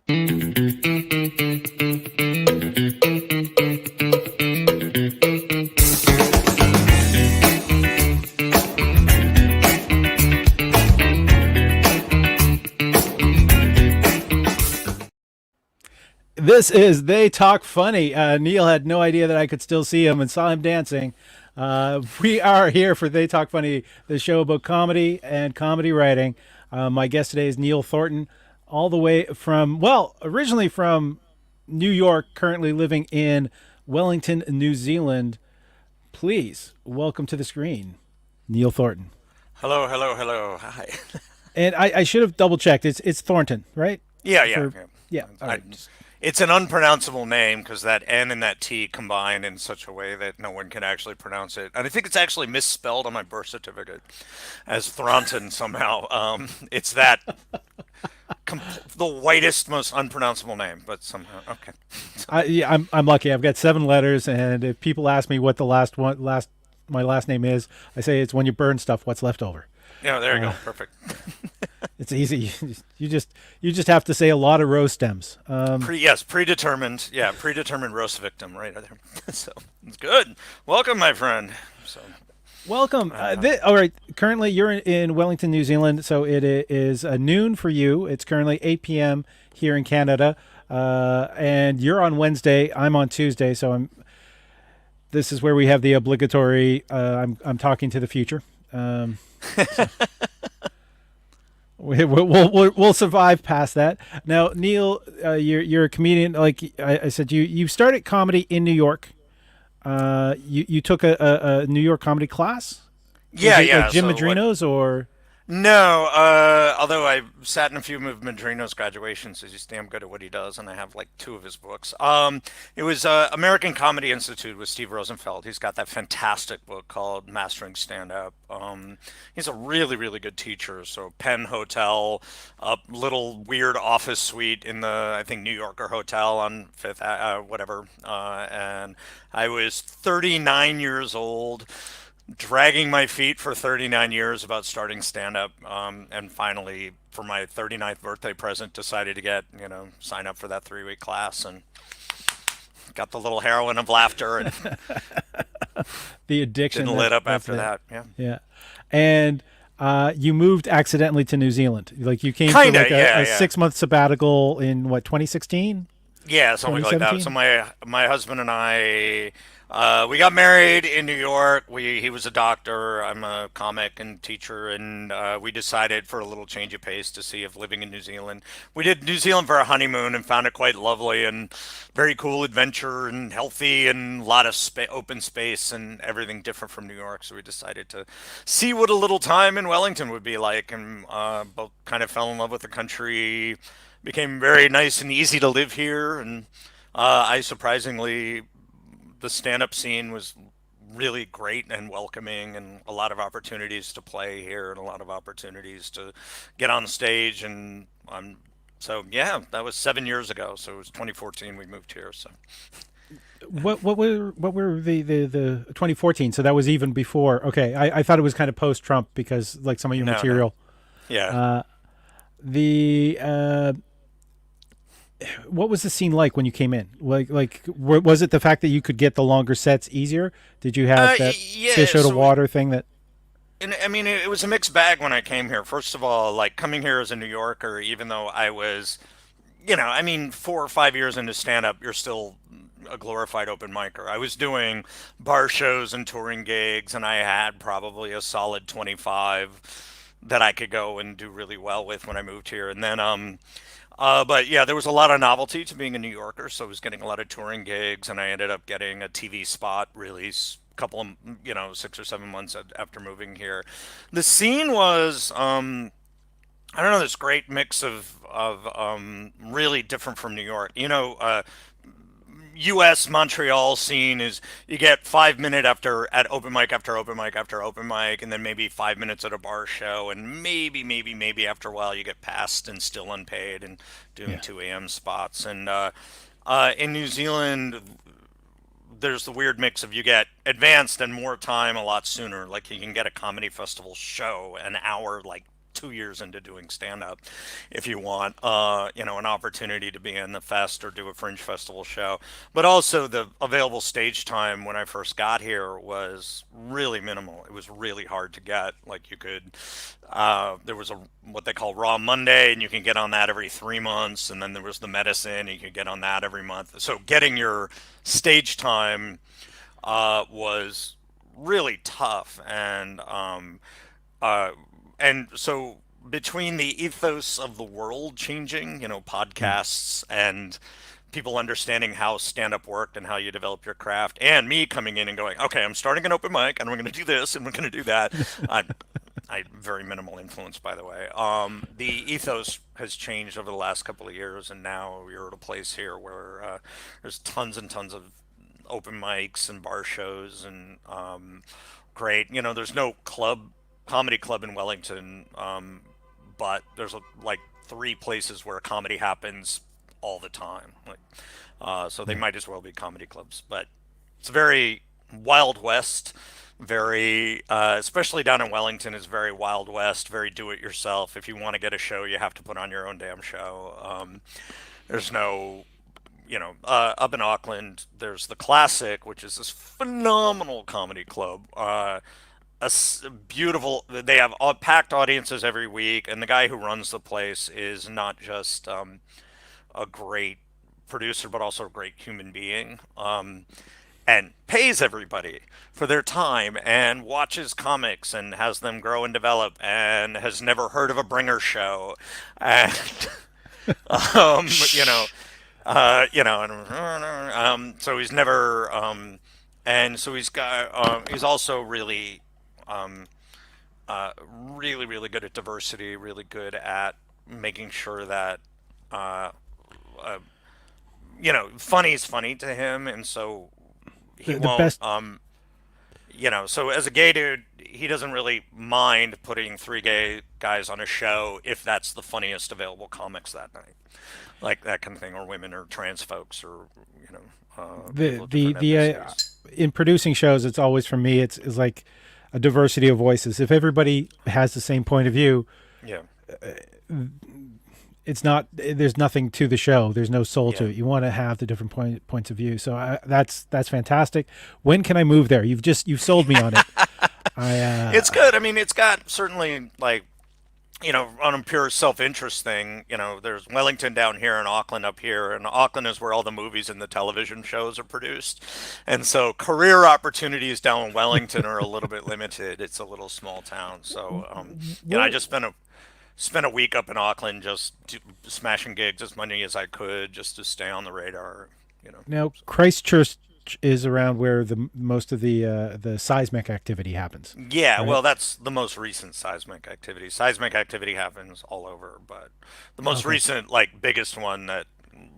This is They Talk Funny. Neil had no idea that I could still see him and saw him dancing. We are here for They Talk Funny, the show about comedy and comedy writing. My guest today is Neil Thornton, all the way from, well, originally from New York, currently living in Wellington, New Zealand. Please welcome to the screen, Neil Thornton. Hello, hello, hello. Hi. And I should have double checked. It's Thornton, right? Yeah, yeah, For, yeah. yeah. All right. It's an unpronounceable name because that N and that T combine in such a way that no one can actually pronounce it. And I think it's actually misspelled on my birth certificate as Thornton somehow. It's that the whitest, most unpronounceable name, but somehow okay. Yeah, I'm lucky. I've got 7 letters, and if people ask me what the my last name is, I say it's when you burn stuff, what's left over. Yeah, there you go. Perfect. It's easy. You just have to say a lot of rose stems. Yes, predetermined. Yeah, predetermined roast victim right there. So it's good. Welcome, my friend. So Welcome. All right. Currently, you're in Wellington, New Zealand, so it is noon for you. It's currently 8 p.m. here in Canada, and you're on Wednesday. I'm on Tuesday, so This is where we have the obligatory. I'm talking to the future. So we'll survive past that. Now, Neil, you're a comedian. Like I said, you started comedy in New York. You took a New York comedy class. yeah, yeah. Like Jim So Madrino's or No, although I sat in a few of Madrino's graduations, he's damn good at what he does, and I have like 2 of his books. It was American Comedy Institute with Steve Rosenfeld. He's got that fantastic book called Mastering Stand Up. He's a really, really good teacher. So Penn Hotel, a little weird office suite in the, I think, New Yorker Hotel on Fifth, whatever. And I was 39 years old, dragging my feet for 39 years about starting stand up, and finally for my 39th birthday present decided to sign up for that 3-week class and got the little heroin of laughter and the addiction didn't let up after that. Yeah. Yeah, and you moved accidentally to New Zealand. Like you came Kinda, for like yeah, a yeah. 6-month sabbatical in what 2016, Yeah, something like that. 2017. So my husband and I, we got married in New York. He was a doctor. I'm a comic and teacher, and we decided for a little change of pace to see if living in New Zealand. We did New Zealand for a honeymoon and found it quite lovely and very cool adventure and healthy and a lot of open space and everything different from New York. So we decided to see what a little time in Wellington would be like, and both kind of fell in love with the country. Became very nice and easy to live here, and I surprisingly the stand-up scene was really great and welcoming, and a lot of opportunities to play here and a lot of opportunities to get on stage. And so yeah, that was 7 years ago. So it was 2014 we moved here. So What were the 2014? So that was even before. Okay, I thought it was kind of post Trump because like some of your no, no, material. yeah. The What was the scene like when you came in? Was it the fact that you could get the longer sets easier? Did you have that Yeah. fish out of So water thing that? and I mean, it was a mixed bag when I came here. First of all, like coming here as a New Yorker, even though I was, I mean, 4 or 5 years into stand up, you're still a glorified open micer. I was doing bar shows and touring gigs, and I had probably a solid 25 that I could go and do really well with when I moved here. And then, but yeah, there was a lot of novelty to being a New Yorker, so I was getting a lot of touring gigs, and I ended up getting a TV spot release couple of 6 or 7 months after moving here. The scene was I don't know, this great mix of really different from New York. U.S. Montreal scene is you get 5 minute at open mic after open mic after open mic, and then maybe 5 minutes at a bar show, and maybe after a while you get passed and still unpaid and doing Yeah. 2 a.m. spots. And in New Zealand, there's the weird mix of you get advanced and more time a lot sooner. Like you can get a comedy festival show an hour like 2 years into doing stand up. If you want, an opportunity to be in the fest or do a Fringe Festival show, but also the available stage time when I first got here was really minimal. It was really hard to get. Like you could, there was a what they call Raw Monday, and you can get on that every 3 months, and then there was the Medicine, and you could get on that every month. So getting your stage time was really tough, uh, and so between the ethos of the world changing, Mm. podcasts and people understanding how stand up worked and how you develop your craft, and me coming in and going, okay, I'm starting an open mic and we're going to do this and we're going to do that. I, I very minimal influence, by the way. The ethos has changed over the last couple of years, and now you're at a place here where there's tons and tons of open mics and bar shows and great. There's no comedy club in Wellington, but there's like three places where comedy happens all the time. So they Yeah. might as well be comedy clubs. But it's very Wild West, very especially down in Wellington is very Wild West, very do it yourself. If you want to get a show, you have to put on your own damn show. There's no up in Auckland, there's the Classic, which is this phenomenal comedy club. Beautiful. They have packed audiences every week, and the guy who runs the place is not just a great producer, but also a great human being. And pays everybody for their time and watches comics and has them grow and develop and has never heard of a bringer show and um you know so he's never and so he's also really um really really good at diversity, really good at making sure that uh, uh funny is funny to him, and so he The won't best so as a gay dude, he doesn't really mind putting three gay guys on a show if that's the funniest available comics that night, like that kind of thing, or women or trans folks or the people of the different the ethnicities. in producing shows, it's always for me. It's like a diversity of voices. If everybody has the same point of view, Yeah, it's not. There's nothing to the show. There's no soul to yeah. it. You want to have the different points of view. So that's fantastic. When can I move there? You've sold me on it. I It's good. I mean, it's got certainly like on a pure self-interest thing, there's Wellington down here and Auckland up here, and Auckland is where all the movies and the television shows are produced. And so career opportunities down in Wellington are a little bit limited. It's a little small town. So, I what just spent a week up in Auckland just smashing gigs as many as I could just to stay on the radar, you know. now Christchurch is around where the most of the seismic activity happens, Yeah, right? well, that's the most recent seismic activity. Seismic activity happens all over, but the most Okay. recent, like, biggest one that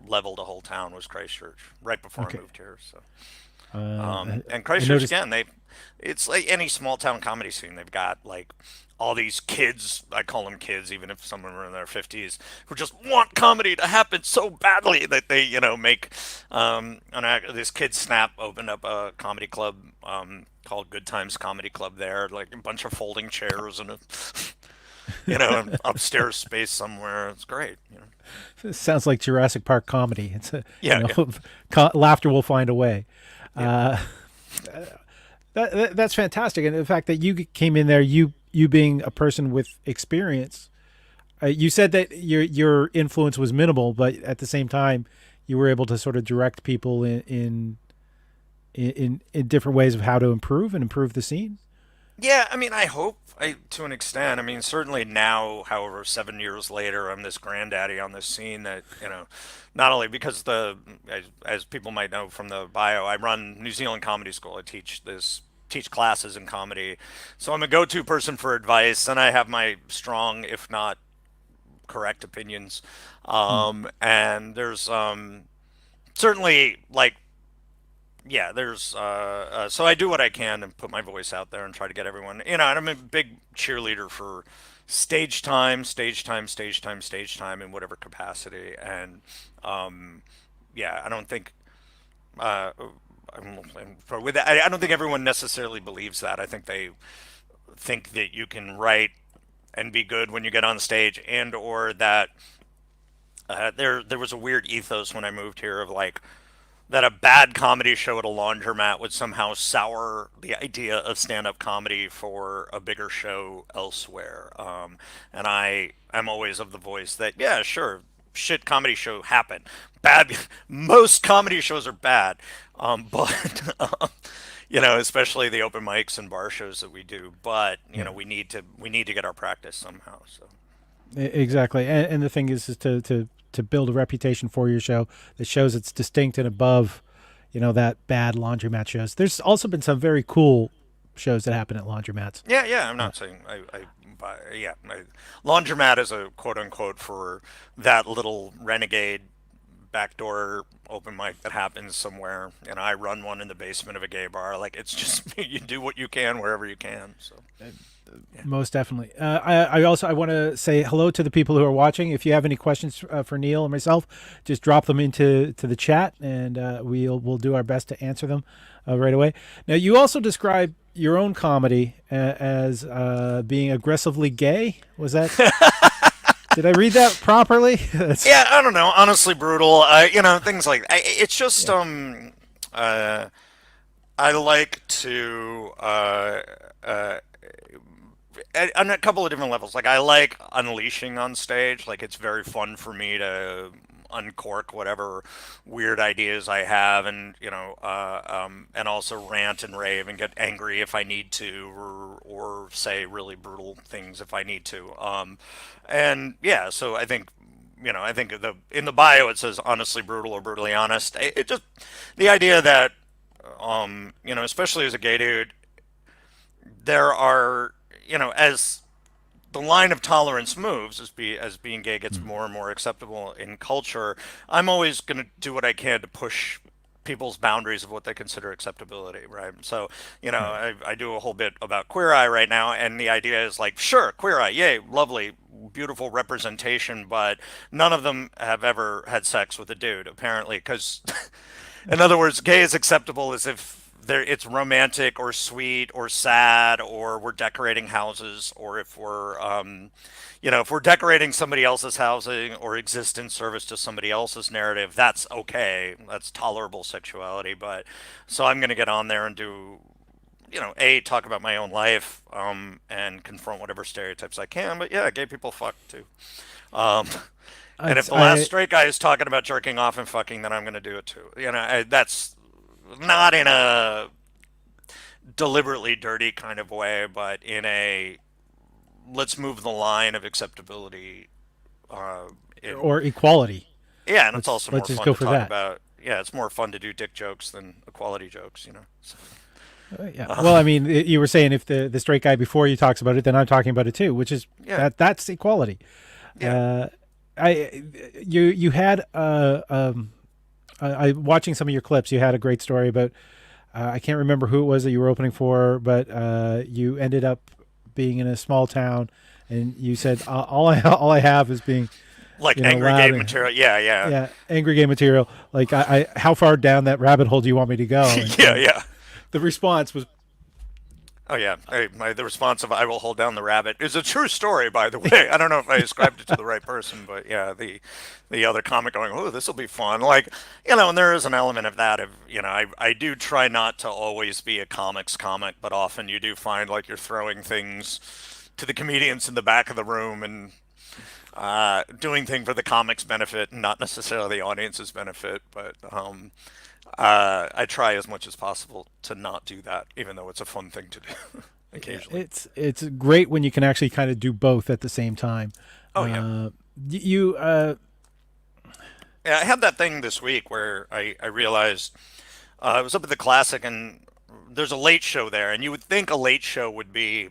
leveled a whole town was Christchurch right before I Okay. moved here. So, and I Christchurch noticed. again, it's like any small town comedy scene. They've got like all these kids. I call them kids, even if someone were in their 50s, who just want comedy to happen so badly that they, make. This kid Snap opened up a comedy club called Good Times Comedy Club there, like a bunch of folding chairs and a, an upstairs space somewhere. It's great. It sounds like Jurassic Park comedy. It's a Yeah, yeah, laughter will find a way. yeah. Uh, that's fantastic, and the fact that you came in there, you being a person with experience, you said that your influence was minimal, but at the same time, you were able to sort of direct people in different ways of how to improve the scene. Yeah, I mean, I hope to an extent. I mean, certainly now, however, 7 years later, I'm this granddaddy on this scene that, not only because as people might know from the bio, I run New Zealand Comedy School. Teach classes in comedy. So I'm a go-to person for advice, and I have my strong, if not correct opinions. Hmm. And there's certainly like so I do what I can and put my voice out there and try to get everyone, and I'm a big cheerleader for stage time, stage time, stage time, stage time in whatever capacity. And yeah, I don't think uh, with that, I don't think everyone necessarily believes that. I think they think that you can write and be good when you get on stage, and or that there was a weird ethos when I moved here of like that a bad comedy show at a laundromat would somehow sour the idea of stand-up comedy for a bigger show elsewhere. And I'm always of the voice that yeah, sure, shit comedy show happen. Bad, most comedy shows are bad, but especially the open mics and bar shows that we do. But Yeah. we need to get our practice somehow. So Exactly. And the thing is to build a reputation for your show that shows it's distinct and above, that bad laundromat shows. There's also been some very cool shows that happen at laundromats. yeah, yeah. I'm Uh, not saying yeah. Laundromat is a quote unquote for that little renegade backdoor open mic that happens somewhere. And I run one in the basement of a gay bar. Like it's just you do what you can wherever you can. So yeah. Most definitely. I want to say hello to the people who are watching. If you have any questions for Neil or myself, just drop them into the chat, and we'll do our best to answer them right away. Now, you also describe your own comedy as being aggressively gay. Was that? Did I read that properly? Yeah, I don't know. Honestly, brutal. Things like it's just Yeah. uh, I like to on a couple of different levels. Like I like unleashing on stage. Like it's very fun for me to uncork whatever weird ideas I have, and and also rant and rave and get angry if I need to, or say really brutal things if I need to. And yeah, so I think in the bio it says honestly brutal or brutally honest. It just the idea that especially as a gay dude, there are as the line of tolerance moves as being gay gets more and more acceptable in culture, I'm always going to do what I can to push people's boundaries of what they consider acceptability, right? So, Right. I do a whole bit about Queer Eye right now, and the idea is like, sure, Queer Eye, yay, lovely, beautiful representation, but none of them have ever had sex with a dude, apparently, because in other words, gay is acceptable as if it's romantic or sweet or sad, or we're decorating houses, or if we're decorating somebody else's housing or exist in service to somebody else's narrative, that's okay. That's tolerable sexuality. But so I'm going to get on there and do, talk about my own life, and confront whatever stereotypes I can. But yeah, gay people fuck too. Um, and if the last I straight guy is talking about jerking off and fucking, then I'm going to do it too. That's not in a deliberately dirty kind of way, but in a let's move the line of acceptability. Uh, in or equality. Yeah, and it's Let's also more let's just fun go to for talk that. about. Yeah, it's more fun to do dick jokes than equality jokes. So, Yeah. uh, Well, I mean, you were saying if the straight guy before you talks about it, then I'm talking about it too, which is yeah, that's equality. yeah. Uh, I you had I watching some of your clips. You had a great story about I can't remember who it was that you were opening for, but you ended up being in a small town, and you said all I have is being Like angry loud gay and material. Yeah, yeah, yeah, angry gay material. Like how far down that rabbit hole do you want me to go? And yeah, yeah. the response was Oh yeah, the response of "I will hold down the rabbit" is a true story, by the way. I don't know if I ascribed it to the right person, but yeah, the other comic going, "Oh, this will be fun," like and there is an element of that. Of I do try not to always be a comics comic, but often you do find like you're throwing things to the comedians in the back of the room and doing thing for the comics benefit and not necessarily the audience's benefit, but I try as much as possible to not do that, even though it's a fun thing to do yeah, occasionally. it's great when you can actually kind of do both at the same time. Oh yeah. You Yeah, I had that thing this week where I realized I was up at the Classic and there's a late show there, and you would think a late show would be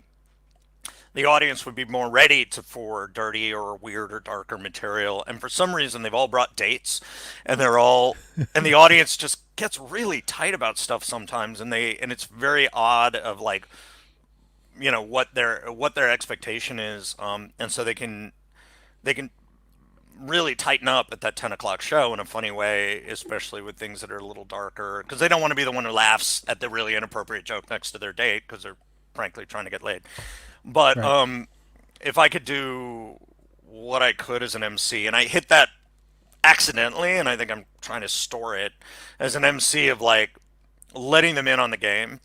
the audience would be more ready for dirty or weird or darker material, and for some reason they've all brought dates, and the audience just gets really tight about stuff sometimes, and it's very odd of like what their expectation is, and so they can really tighten up at that 10 o'clock show in a funny way, especially with things that are a little darker, because they don't want to be the one who laughs at the really inappropriate joke next to their date because they're frankly trying to get laid. But right. if I could do what I could as an MC, and I hit that accidentally, and I think I'm trying to store it as an MC of like letting them in on the game,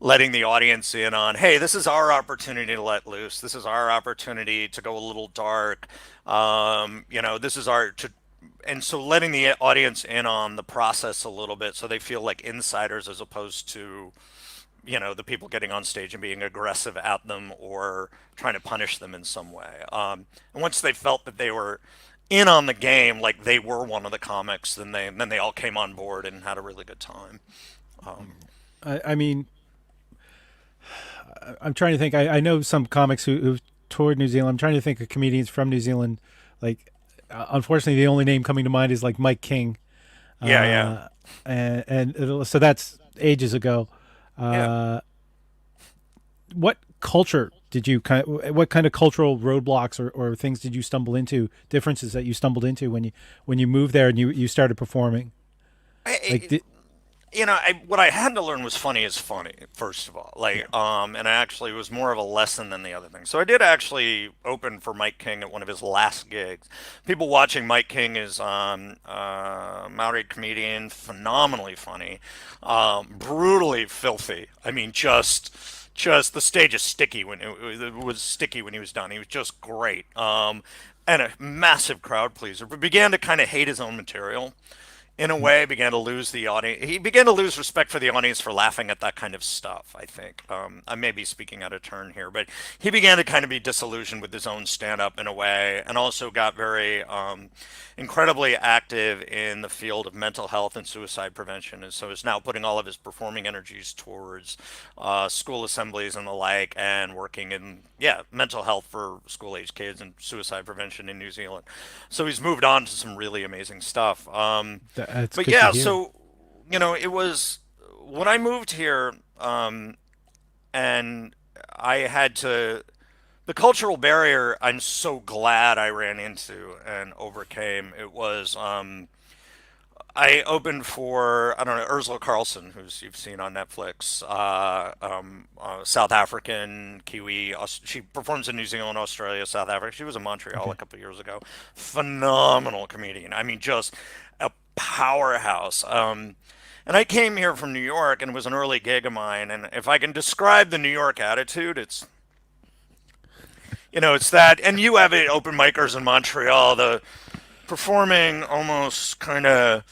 letting the audience in on, hey, this is our opportunity to let loose. This is our opportunity to go a little dark. This is our to, and so letting the audience in on the process a little bit, so they feel like insiders as opposed to the people getting on stage and being aggressive at them or trying to punish them in some way. And once they felt that they were in on the game, like they were one of the comics, then they all came on board and had a really good time. Um, I mean, I'm trying to think. I know some comics who've toured New Zealand. I'm trying to think of comedians from New Zealand. Like, unfortunately, the only name coming to mind is like Mike King, yeah, yeah, uh, so that's ages ago. yeah. Uh, what culture did you what kind of cultural roadblocks or things did you stumble into? Differences that you stumbled into when you moved there and you started performing? Like, I, what I had to learn was funny is funny, first of all. yeah, And I actually was more of a lesson than the other thing. So I did actually open for Mike King at one of his last gigs. People watching Mike King is Maori comedian, phenomenally funny, brutally filthy. I mean, just the stage is sticky when it was sticky when he was done. He was just great. And a massive crowd pleaser, but began to kind of hate his own material in a way. Began to lose the audience. He began to lose respect for the audience for laughing at that kind of stuff. I think I may be speaking out of turn here, but he began to kind of be disillusioned with his own stand-up in a way, and also got very incredibly active in the field of mental health and suicide prevention, and so is now putting all of his performing energies towards school assemblies and the like, and working in mental health for school-age kids and suicide prevention in New Zealand. So he's moved on to some really amazing stuff. that's But good to yeah, hear. so it was when I moved here, and I had to the cultural barrier. I'm so glad I ran into and overcame. It was I opened for I don't know Ursula Carlson, who's you've seen on Netflix, South African Kiwi. She performs in New Zealand, Australia, South Africa. She was in Montreal a Okay. couple of years ago. Phenomenal comedian. I mean, just a powerhouse. And I came here from New York, and it was an early gig of mine. And if I can describe the New York attitude, it's that. And you have it, open micers in Montreal, the performing almost kind of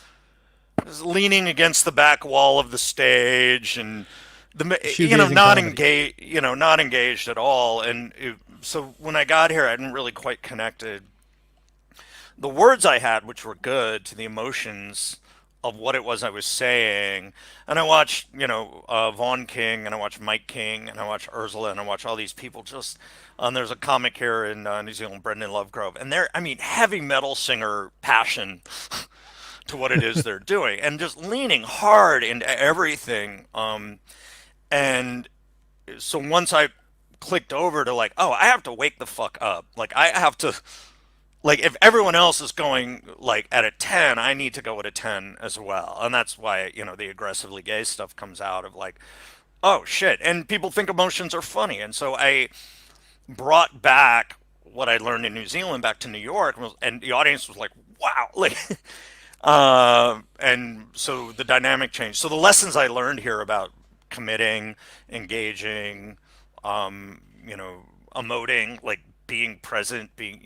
leaning against the back wall of the stage, and Shoegazing not comedy. engaged, not engaged at all. And so when I got here, I hadn't really quite connected the words I had, which were good, to the emotions of what it was I was saying. And I watched, Vaughn King, and I watched Mike King, and I watched Ursula, and I watched all these people just. There's a comic here in New Zealand, Brendan Lovegrove, and they're, I mean, heavy metal singer passion to what it is they're doing, and just leaning hard into everything. And so once I clicked over to like, oh, I have to wake the fuck up. Like I have to like if everyone else is going like at a 10, I need to go at a 10 as well. And that's why, the aggressively gay stuff comes out of like, oh shit. And people think emotions are funny. And so I brought back what I learned in New Zealand back to New York, and the audience was like, wow. Like and so the dynamic changed. So the lessons I learned here about committing, engaging, emoting, like being present, being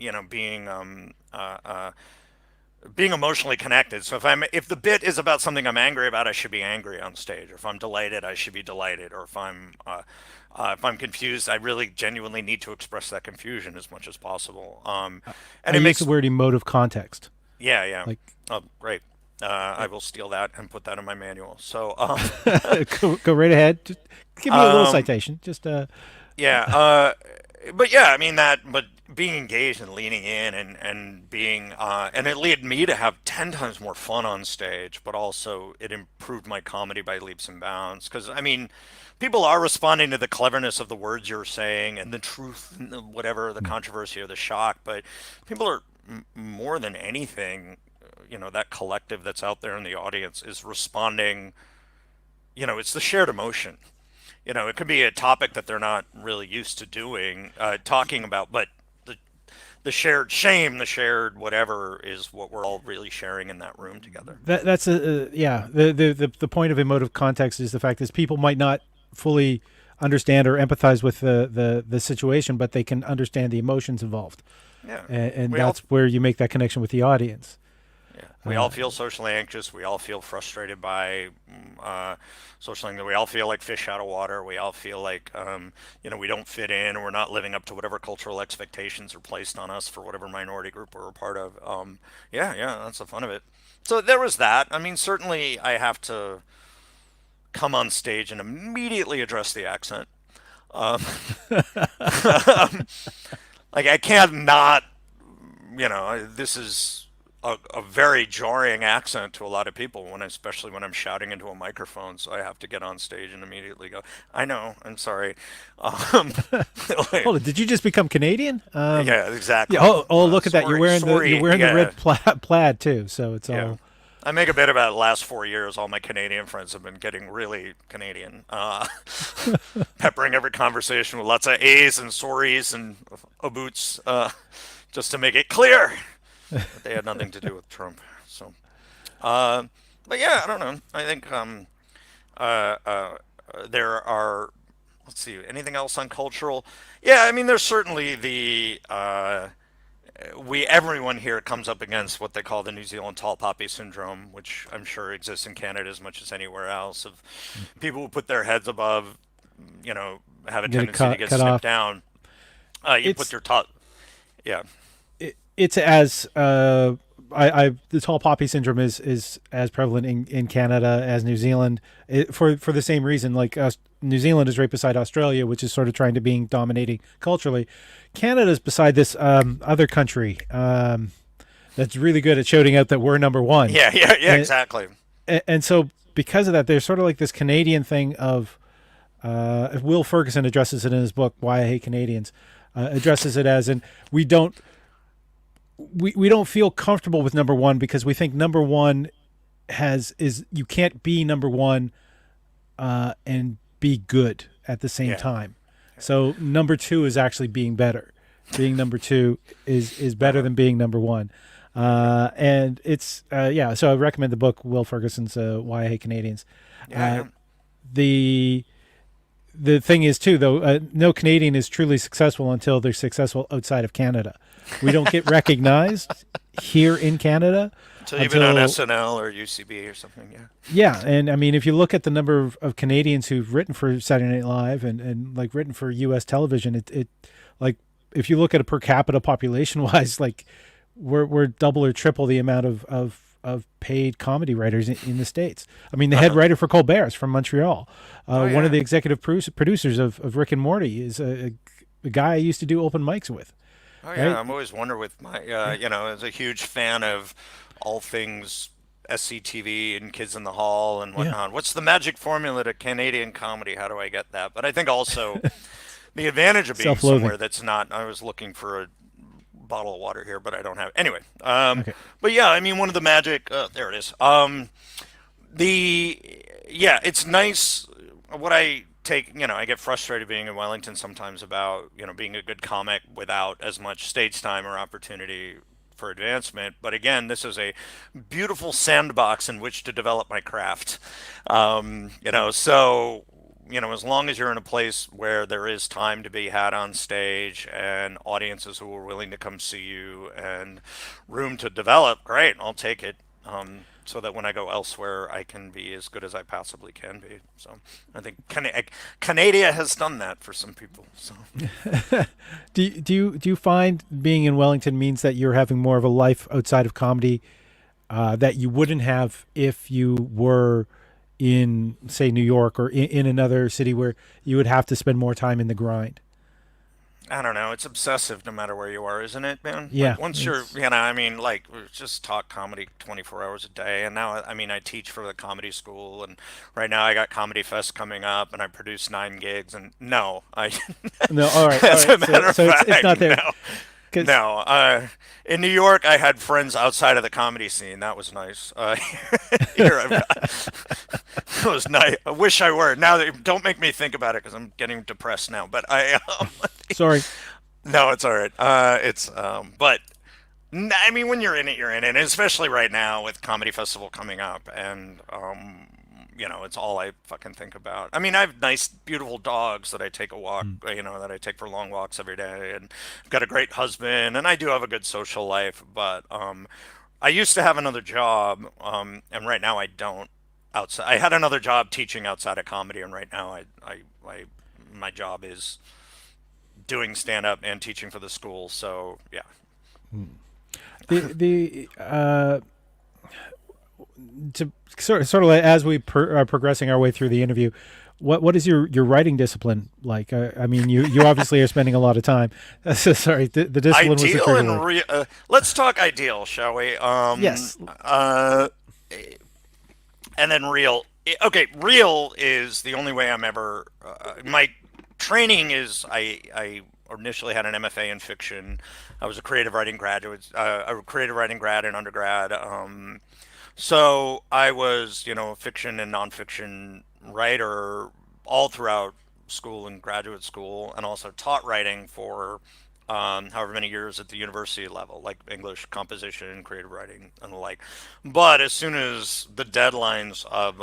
emotionally connected. So if the bit is about something I'm angry about, I should be angry on stage. Or if I'm delighted, I should be delighted. Or if I'm confused, I really genuinely need to express that confusion as much as possible. I And it use the makes word emotive context. yeah, yeah. Like, Oh, great. I will steal that and put that in my manual. So, go right ahead. Just give me a little um, citation. Just yeah. But yeah, I mean but being engaged and leaning in and being, and it led me to have 10 times more fun on stage, but also it improved my comedy by leaps and bounds. Because, I mean, people are responding to the cleverness of the words you're saying and the truth, and whatever, the controversy or the shock, but people are more than anything, that collective that's out there in the audience is responding. It's the shared emotion. it could be a topic that they're not really used to talking about, but the shared shame, the shared whatever is what we're all really sharing in that room together. That's yeah. The point of emotive context is the fact is people might not fully understand or empathize with the situation, but they can understand the emotions involved, Yeah. and We all that's where you make that connection with the audience. Yeah, we all feel socially anxious. We all feel frustrated by social anxiety. We all feel like fish out of water. We all feel like we don't fit in, or we're not living up to whatever cultural expectations are placed on us for whatever minority group we're a part of. Yeah, that's the fun of it. So there was that. I mean, certainly I have to come on stage and immediately address the accent. Um, like I can't not, this is a very jarring accent to a lot of people especially when I'm shouting into a microphone. So I have to get on stage and immediately go, I know, I'm sorry. Um, like, Hold on, did you just become Canadian? yeah, exactly. Yeah. Oh, look at that. You're wearing Sorry, the yeah, red plaid too. So it's yeah. all. I make a bit about the last 4 years. All my Canadian friends have been getting really Canadian, peppering every conversation with lots of A's and sorries and boots, just to make it clear that they had nothing to do with Trump. So, uh, but yeah, I don't know. I think uh, uh, there are. Let's see. Anything else on cultural? Yeah, I mean, there's certainly everyone here comes up against what they call the New Zealand tall poppy syndrome, which I'm sure exists in Canada as much as anywhere else. Of people who put their heads above, have a Get it tendency to get cut snipped off. down. You put It's your top, yeah, it's as the tall poppy syndrome is as prevalent in Canada as New Zealand, for the same reason. Like New Zealand is right beside Australia, which is sort of trying to being dominating culturally. Canada's beside this other country that's really good at shouting out that we're number one. yeah, exactly. And so because of that, there's sort of like this Canadian thing of Will Ferguson addresses it in his book Why I Hate Canadians. Addresses it as, and we don't feel comfortable with number one because we think number one is you can't be number one and be good at the same Yeah. time. So number two is actually being better. Being number two is better than being number one. And it's yeah. So I recommend the book Will Ferguson's Why I Hate Canadians. Yeah, The thing is too, though, no Canadian is truly successful until they're successful outside of Canada. We don't get recognized here in Canada until you've been on SNL or UCB or something. Yeah. Yeah, and I mean, if you look at the number of Canadians who've written for Saturday Night Live and like written for U.S. television, it like if you look at a per capita population wise, like we're double or triple the amount of paid comedy writers in the States. I mean, the head writer for Colbert is from Montreal. One of the executive producers of Rick and Morty is a guy I used to do open mics with. Oh yeah, Right? I'm always wondering with my, as a huge fan of all things SCTV and Kids in the Hall and Yeah. whatnot. What's the magic formula to Canadian comedy? How do I get that? But I think also the advantage of being Self-loathing. somewhere that's not. I was looking for a bottle of water here, but I don't have. Anyway, Okay. but yeah, I mean, one of the magic. There it is. The yeah, it's nice. What I take, I get frustrated being in Wellington sometimes about being a good comic without as much stage time or opportunity for advancement. But again, this is a beautiful sandbox in which to develop my craft. So as long as you're in a place where there is time to be had on stage and audiences who are willing to come see you and room to develop, great, I'll take it. So that when I go elsewhere, I can be as good as I possibly can be. So I think Canada has done that for some people. So Do you find being in Wellington means that you're having more of a life outside of comedy that you wouldn't have if you were in, say, New York or in another city where you would have to spend more time in the grind? I don't know. It's obsessive no matter where you are, isn't it, man? Yeah, Like once you're, it's I mean, like we just talk comedy 24 hours a day. And now, I mean, I teach for the comedy school, and right now I got Comedy Fest coming up, and I produce 9 gigs. And no, I, no. All right, all as a right. matter of So it's fact, not there. no. 'Cause No, in New York, I had friends outside of the comedy scene. That was nice. Here I've got, It was nice. I wish I were. Now, don't make me think about it because I'm getting depressed now. But Sorry. no, it's all right. But I mean, when you're in it, you're in it, and especially right now with comedy festival coming up, and it's all I fucking think about. I mean, I have nice, beautiful dogs that I take a walk, Mm. that I take for long walks every day, and I've got a great husband, and I do have a good social life. But I used to have another job, and right now I don't. Outside, I had another job teaching outside of comedy, and right now my job is doing stand up and teaching for the school. So yeah. The to sort of like as we are progressing our way through the interview, what is your writing discipline like? I mean, you obviously are spending a lot of time. Sorry, the discipline was the Ideal trigger and word. real. Let's talk ideal, shall we? Yes. And then real. Okay, real is the only way I'm ever. My training is I initially had an MFA in fiction. I was a creative writing graduate, a creative writing grad in undergrad. So I was, a fiction and nonfiction writer all throughout school and graduate school, and also taught writing for however many years at the university level, like English composition, creative writing, and the like. But as soon as the deadlines of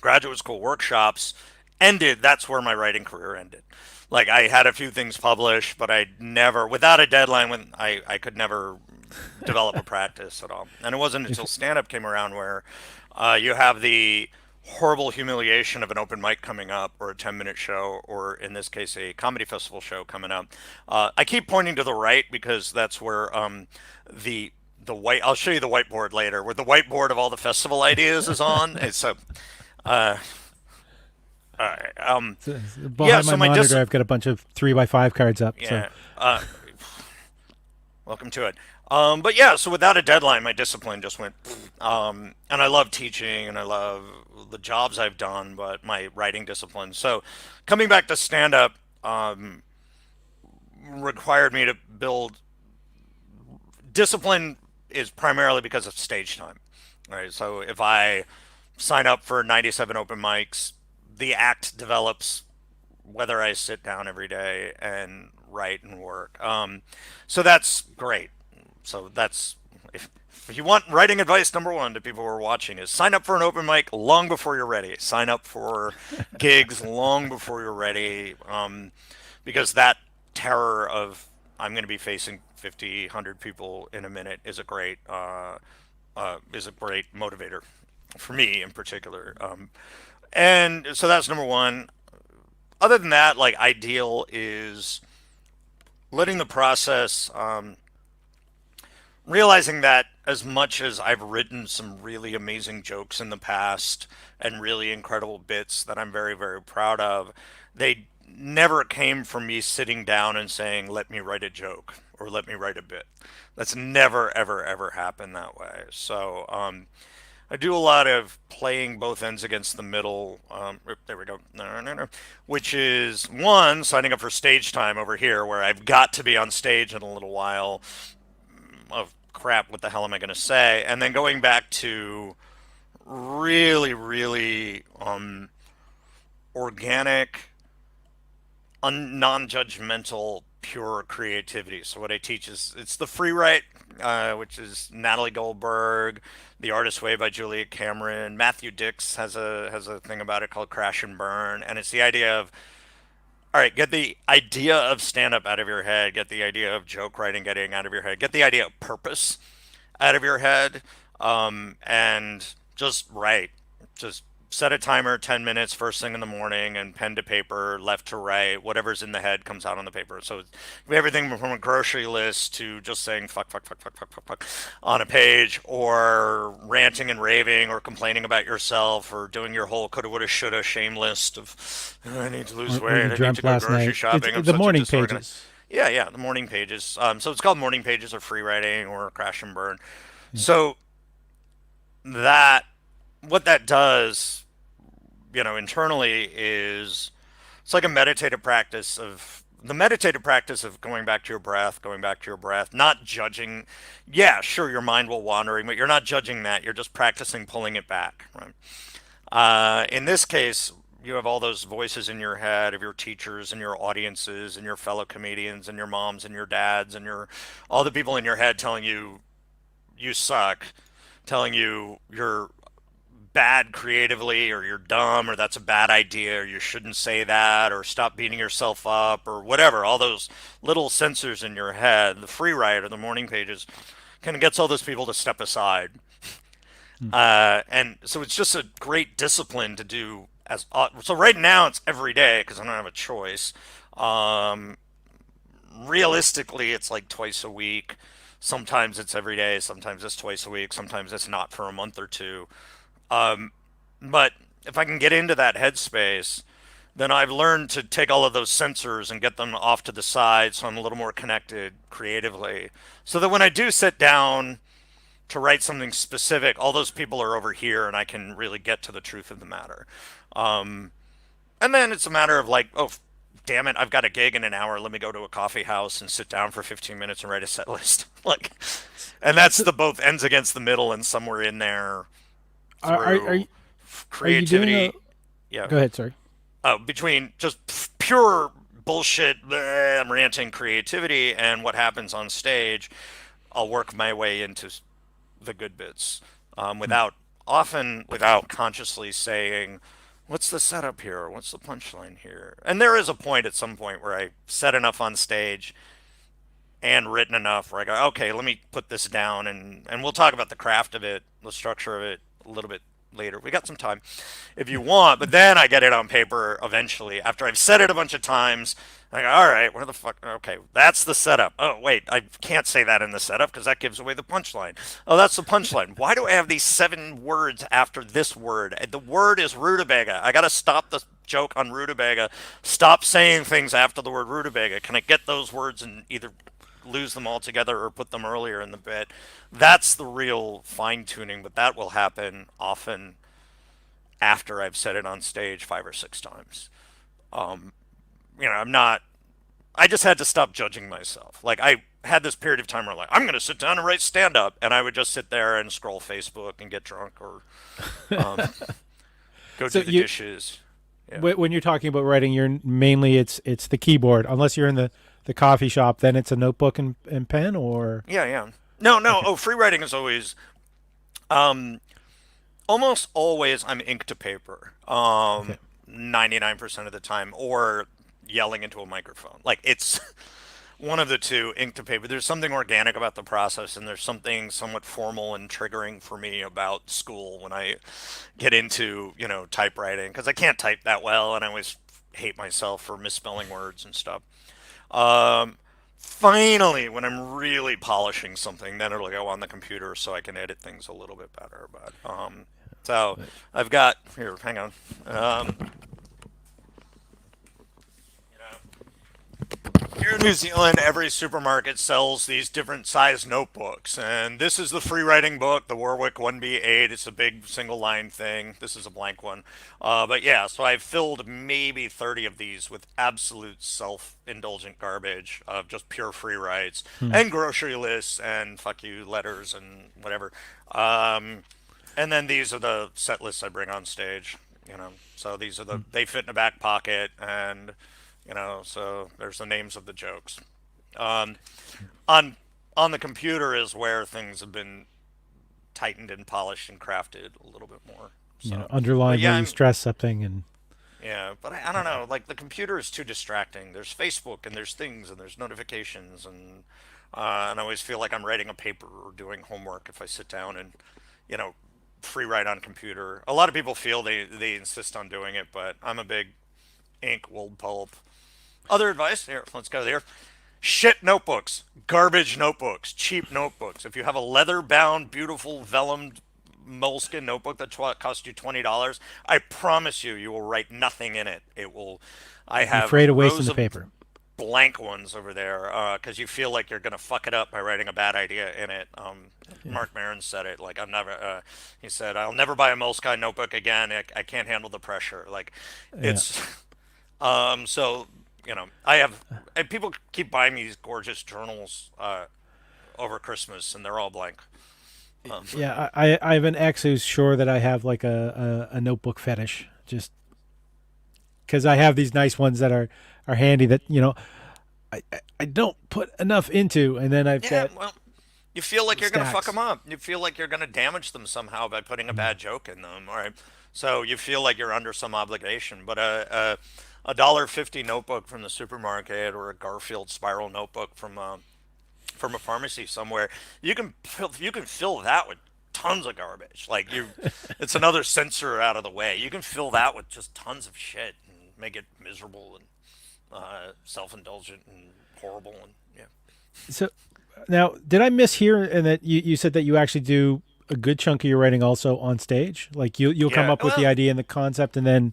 graduate school workshops ended, that's where my writing career ended. Like I had a few things published, but I never, without a deadline, when I could never develop a practice at all. And it wasn't If until stand up came around where you have the horrible humiliation of an open mic coming up, or a 10-minute show, or in this case a comedy festival show coming up. I keep pointing to the right because that's where the white, I'll show you the whiteboard later, where the whiteboard of all the festival ideas is on. It's a uh, yeah, behind my so my monitor, I've got a bunch of 3x5 cards up. So yeah, welcome to it. But yeah, so without a deadline, my discipline just went. And I love teaching, and I love the jobs I've done, but my writing discipline. So coming back to stand up required me to build discipline is primarily because of stage time. Right. So if I sign up for 97 open mics, the act develops whether I sit down every day and write and work. So that's great. So that's if you want writing advice, number one to people who are watching is sign up for an open mic long before you're ready. Sign up for gigs long before you're ready, because that terror of I'm going to be facing 50, 100 people in a minute is a great motivator for me in particular. And so that's number one. Other than that, like ideal is letting the process, realizing that as much as I've written some really amazing jokes in the past and really incredible bits that I'm very, very proud of, they never came from me sitting down and saying, let me write a joke or let me write a bit. That's never, ever, ever happened that way. So, I do a lot of playing both ends against the middle. There we go. No, no, no. Which is one, signing up for stage time over here, where I've got to be on stage in a little while. Of crap, what the hell am I going to say? And then going back to really, really organic, non-judgmental, pure creativity. So what I teach is it's the free write, which is Natalie Goldberg, The Artist's Way by Julia Cameron. Matthew Dix has a thing about it called Crash and Burn, and it's the idea of all right, get the idea of stand up out of your head, get the idea of joke writing getting out of your head, get the idea of purpose out of your head, and just write. Just set a timer, 10 minutes, first thing in the morning, and pen to paper, left to right, whatever's in the head comes out on the paper. So everything from a grocery list to just saying fuck, fuck, fuck, fuck, fuck, fuck, fuck on a page, or ranting and raving, or complaining about yourself, or doing your whole coulda, woulda, shoulda shame list of I need to lose what weight, you I need dreamt to go last grocery night. It's shopping, I'm the such a morning disorganized. pages. Yeah, yeah, the morning pages. So it's called morning pages or free writing or crash and burn. So that what that does, internally is it's like a meditative practice of the meditative practice of going back to your breath, going back to your breath, not judging. Yeah, sure, your mind will wandering, but you're not judging that. You're just practicing pulling it back, right? In this case, you have all those voices in your head of your teachers and your audiences and your fellow comedians and your moms and your dads and your all the people in your head telling you you suck, telling you you're bad creatively or you're dumb or that's a bad idea or you shouldn't say that or stop beating yourself up or whatever. All those little sensors in your head, the free write or the morning pages kind of gets all those people to step aside. And so it's just a great discipline to do as so right now it's every day because I don't have a choice. Um, Realistically, it's like twice a week. Sometimes it's every day. Sometimes it's twice a week. Sometimes it's not for a month or two. But if I can get into that headspace, then I've learned to take all of those sensors and get them off to the side so I'm a little more connected creatively. So that when I do sit down to write something specific, all those people are over here and I can really get to the truth of the matter. And then it's a matter of like, oh, damn it, I've got a gig in an hour. Let me go to a coffee house and sit down for 15 minutes and write a set list. Like, and that's So the both ends against the middle and somewhere in there are through are you doing a? creativity. Yeah. Go ahead. Sorry. Between just pure bullshit, bleh, I'm ranting creativity and what happens on stage, I'll work my way into the good bits without often without consciously saying, "What's the setup here? What's the punchline here?" And there is a point at some point where I said enough on stage and written enough where I go, "Okay, let me put this down," and we'll talk about the craft of it, the structure of it a little bit later. We got some time if you want, but then I get it on paper eventually after I've said it a bunch of times. I go, all right, where the fuck? Okay, that's the setup. Oh, wait, I can't say that in the setup because that gives away the punchline. Oh, that's the punchline. Why do I have these 7 words after this word? The word is rutabaga. I got to stop the joke on rutabaga. Stop saying things after the word rutabaga. Can I get those words and either lose them altogether or put them earlier in the bit? That's the real fine tuning, but that will happen often after I've said it on stage 5 or 6 times. I'm not. I just had to stop judging myself. Like I had this period of time where like I'm going to sit down and write stand up, and I would just sit there and scroll Facebook and get drunk or um, go So do the you dishes. Yeah. when you're talking about writing, you're mainly it's the keyboard. Unless you're in the coffee shop, then it's a notebook and pen or Yeah, yeah. No, no. okay. Oh, free writing is always um, almost always I'm ink to paper. Okay. 99% of the time, or yelling into a microphone. Like it's one of the two, ink to paper. There's something organic about the process, and there's something somewhat formal and triggering for me about school when I get into, typewriting, because I can't type that well, and I always hate myself for misspelling words and stuff. Um, Finally, when I'm really polishing something, then it'll go on the computer so I can edit things a little bit better. So I've got here. Hang on. Um, you know, Here in New Zealand, every supermarket sells these different size notebooks, and this is the free writing book, the Warwick 1B8. It's a big single line thing. This is a blank one. But yeah, so I've filled maybe 30 of these with absolute self indulgent garbage of just pure free writes Hmm. and grocery lists and fuck you letters and whatever. Um, and then these are the set lists I bring on stage, So these are they fit in a back pocket and so there's the names of the jokes. Um, on on the computer is where things have been tightened and polished and crafted a little bit more. But Underline where yeah, you stress something and but I don't know. Like the computer is too distracting. There's Facebook and there's things and there's notifications and I always feel like I'm writing a paper or doing homework if I sit down and you know free write on computer. A lot of people feel they insist on doing it, but I'm a big ink will pulp. Other advice? Here, let's go there. Shit notebooks, garbage notebooks, cheap notebooks. If you have a leather bound, beautiful vellum moleskin notebook that costs you $20, I promise you, you will write nothing in it. It will. I be have afraid of wasting rows the of paper. blank ones over there because you feel like you're gonna fuck it up by writing a bad idea in it. Yeah. Mark Maron said it. Like I'm never. He said I'll never buy a moleskin notebook again. I can't handle the pressure. Like Yeah. it's so I have and people keep buying these gorgeous journals over Christmas, and they're all blank. Yeah, I have an ex who's sure that I have like a notebook fetish, just because I have these nice ones that are handy that I don't put enough into, and then I've Yeah, got well, you feel like you're going to fuck them stacks. up. You feel like you're going to damage them somehow by putting a bad joke in them, all right? So you feel like you're under some obligation. But a $1.50 notebook from the supermarket or a Garfield spiral notebook from a pharmacy somewhere, you can fill that with tons of garbage. Like it's another sensor out of the way. You can fill that with just tons of shit and make it miserable and self-indulgent and horrible and yeah. So now, did I mishear in that you said that you actually do a good chunk of your writing also on stage? Like you'll come Yeah, up with the well, idea and the concept and then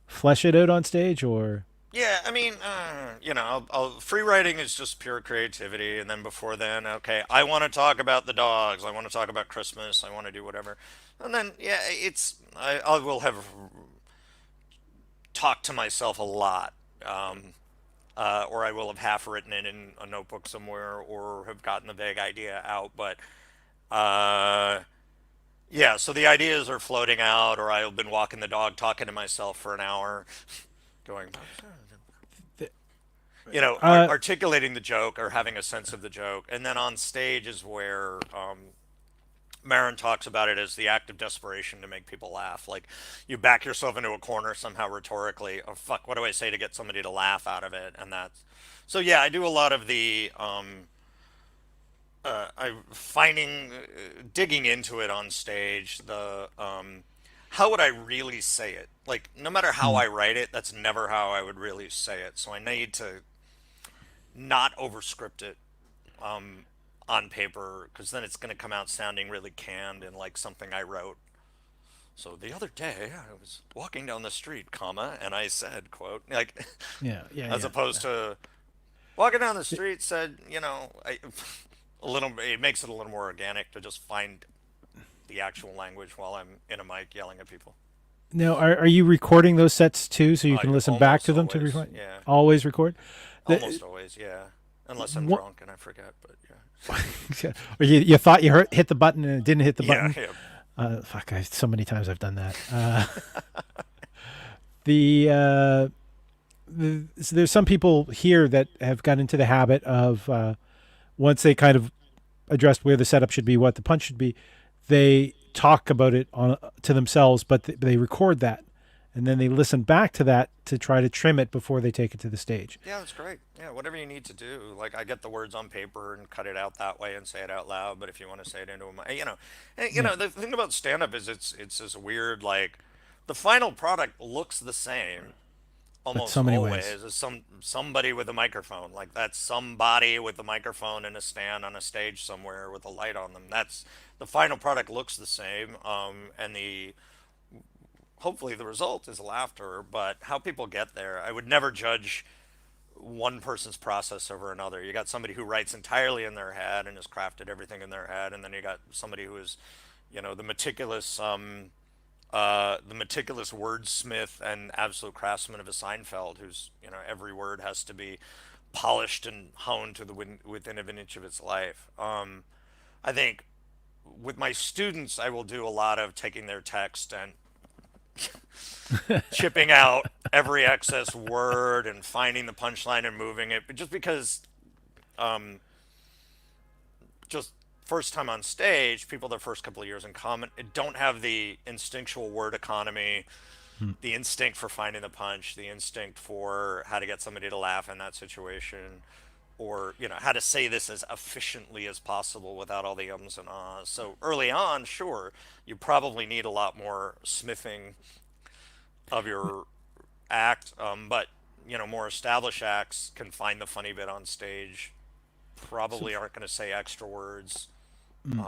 flesh it out on stage, or yeah, I mean, free writing is just pure creativity, and then before then, okay, I want to talk about the dogs, I want to talk about Christmas, I want to do whatever, and then yeah, I will have talked to myself a lot, or I will have half written it in a notebook somewhere, or have gotten the vague idea out, but uh, yeah, so the ideas are floating out, or I've been walking the dog, talking to myself for an hour, going, uh, articulating the joke or having a sense of the joke. And then on stage is where Marin talks about it as the act of desperation to make people laugh. Like you back yourself into a corner somehow rhetorically. Oh, fuck, what do I say to get somebody to laugh out of it? And that's so, yeah, I do a lot of the I finding digging into it on stage. The how would I really say it? Like no matter how hmm. I write it, that's never how I would really say it. So I need to not overscript it on paper because then it's going to come out sounding really canned and like something I wrote. So the other day I was walking down the street, comma, and I said, quote, like, Yeah, yeah, as yeah. opposed to walking down the street said, a little, it makes it a little more organic to just find the actual language while I'm in a mic yelling at people. Now, are you recording those sets too, so you I can listen back almost to them to always, refine? yeah, Always record. The, almost always, yeah, unless I'm what, drunk and I forget, but yeah, or you thought you hit the button and it didn't hit the yeah, button. yeah. Fuck, so many times I've done that. The, so there's some people here that have got into the habit of once they kind of addressed where the setup should be, what the punch should be, they talk about it on to themselves, but they record that, and then they listen back to that to try to trim it before they take it to the stage. Yeah, that's great. Yeah, whatever you need to do. Like I get the words on paper and cut it out that way and say it out loud. But if you want to say it into a, Yeah, the thing about stand up is it's this weird like, the final product looks the same but almost so many ways. always as somebody with a microphone. Like that's somebody with a microphone in a stand on a stage somewhere with a light on them. That's the final product looks the same. And the hopefully the result is laughter. But how people get there, I would never judge one person's process over another. You got somebody who writes entirely in their head and has crafted everything in their head, and then you got somebody who is, the meticulous wordsmith and absolute craftsman of a Seinfeld, who's every word has to be polished and honed to the within of an inch of its life. I think with my students, I will do a lot of taking their text and chipping out every excess word and finding the punchline and moving it, but just because um, just first time on stage, people their first couple of years in comedy don't have the instinctual word economy, Hmm. the instinct for finding the punch, the instinct for how to get somebody to laugh in that situation, or how to say this as efficiently as possible without all the ums and ahs. So early on, sure, you probably need a lot more smithing of your act, but more established acts can find the funny bit on stage. So, Probably aren't going to say extra words. mm,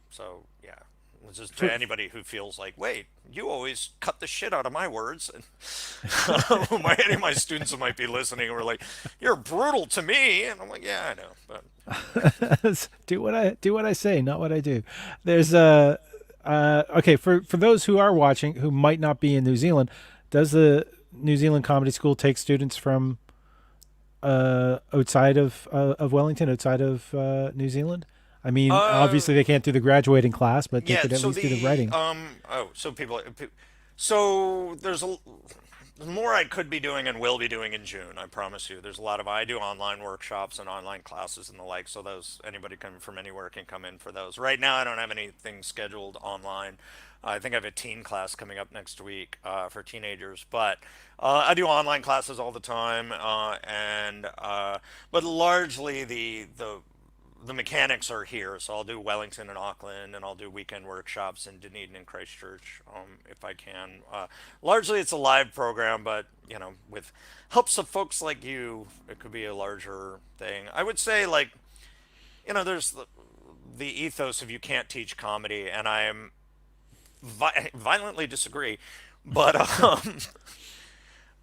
So yeah, it's just to for, anybody who feels like, wait, you always cut the shit out of my words, and any of my students might be listening were like, you're brutal to me, and I'm like, yeah, I know, but do what I say, not what I do. There's a okay for those who are watching who might not be in New Zealand. Does the New Zealand Comedy School take students from outside of Wellington, outside of New Zealand? I mean, Uh, obviously they can't do the graduating class, but they yeah. could at least do the writing. So people. So there's more I could be doing and will be doing in June. I promise you. There's a lot of I do online workshops and online classes and the like. So those anybody coming from anywhere can come in for those. Right now, I don't have anything scheduled online. I think I have a teen class coming up next week for teenagers, but I do online classes all the time, and but largely the mechanics are here. So I'll do Wellington and Auckland, and I'll do weekend workshops in Dunedin and Christchurch if I can. Largely, it's a live program, but with helps of folks like you, it could be a larger thing. I would say, like, there's the ethos of you can't teach comedy, and I am violently disagree. But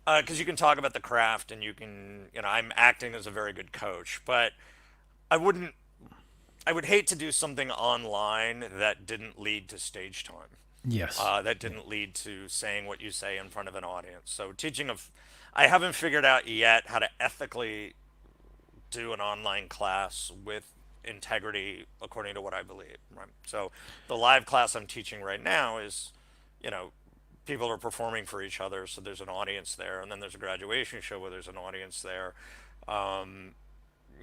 because you can talk about the craft, and you can, I'm acting as a very good coach, but I wouldn't I would hate to do something online that didn't lead to stage time, Yes. that didn't lead to saying what you say in front of an audience. So I haven't figured out yet how to ethically do an online class with integrity according to what I believe. Right. So the live class I'm teaching right now is, you know, people are performing for each other, so there's an audience there, and then there's a graduation show where there's an audience there. Um,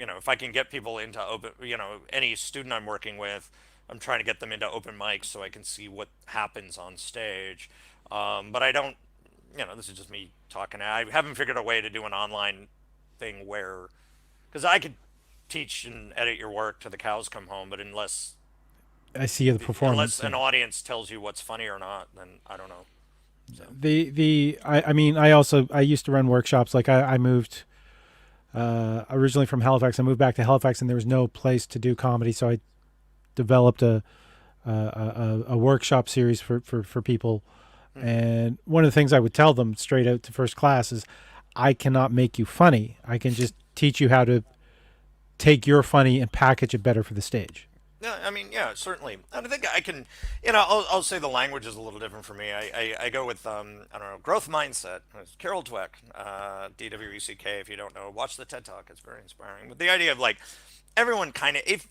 if I can get people into open, any student I'm working with, I'm trying to get them into open mics so I can see what happens on stage. But I don't, this is just me talking. I haven't figured a way to do an online thing where, because I could teach and edit your work till the cows come home, but I see the unless performance. an audience tells you what's funny or not, then I don't know. So, I mean, I used to run workshops. Like I moved originally from Halifax. I moved back to Halifax, and there was no place to do comedy, so I developed a workshop series for people. hmm And one of the things I would tell them straight out to first class is, I cannot make you funny. I can just teach you how to take your funny and package it better for the stage. Yeah, I mean, yeah, certainly. And I think I can, I'll say the language is a little different for me. I go with, I don't know, growth mindset. It's Carol Dweck, DWECK. If you don't know, watch the TED Talk. It's very inspiring. But the idea of like everyone kind of, if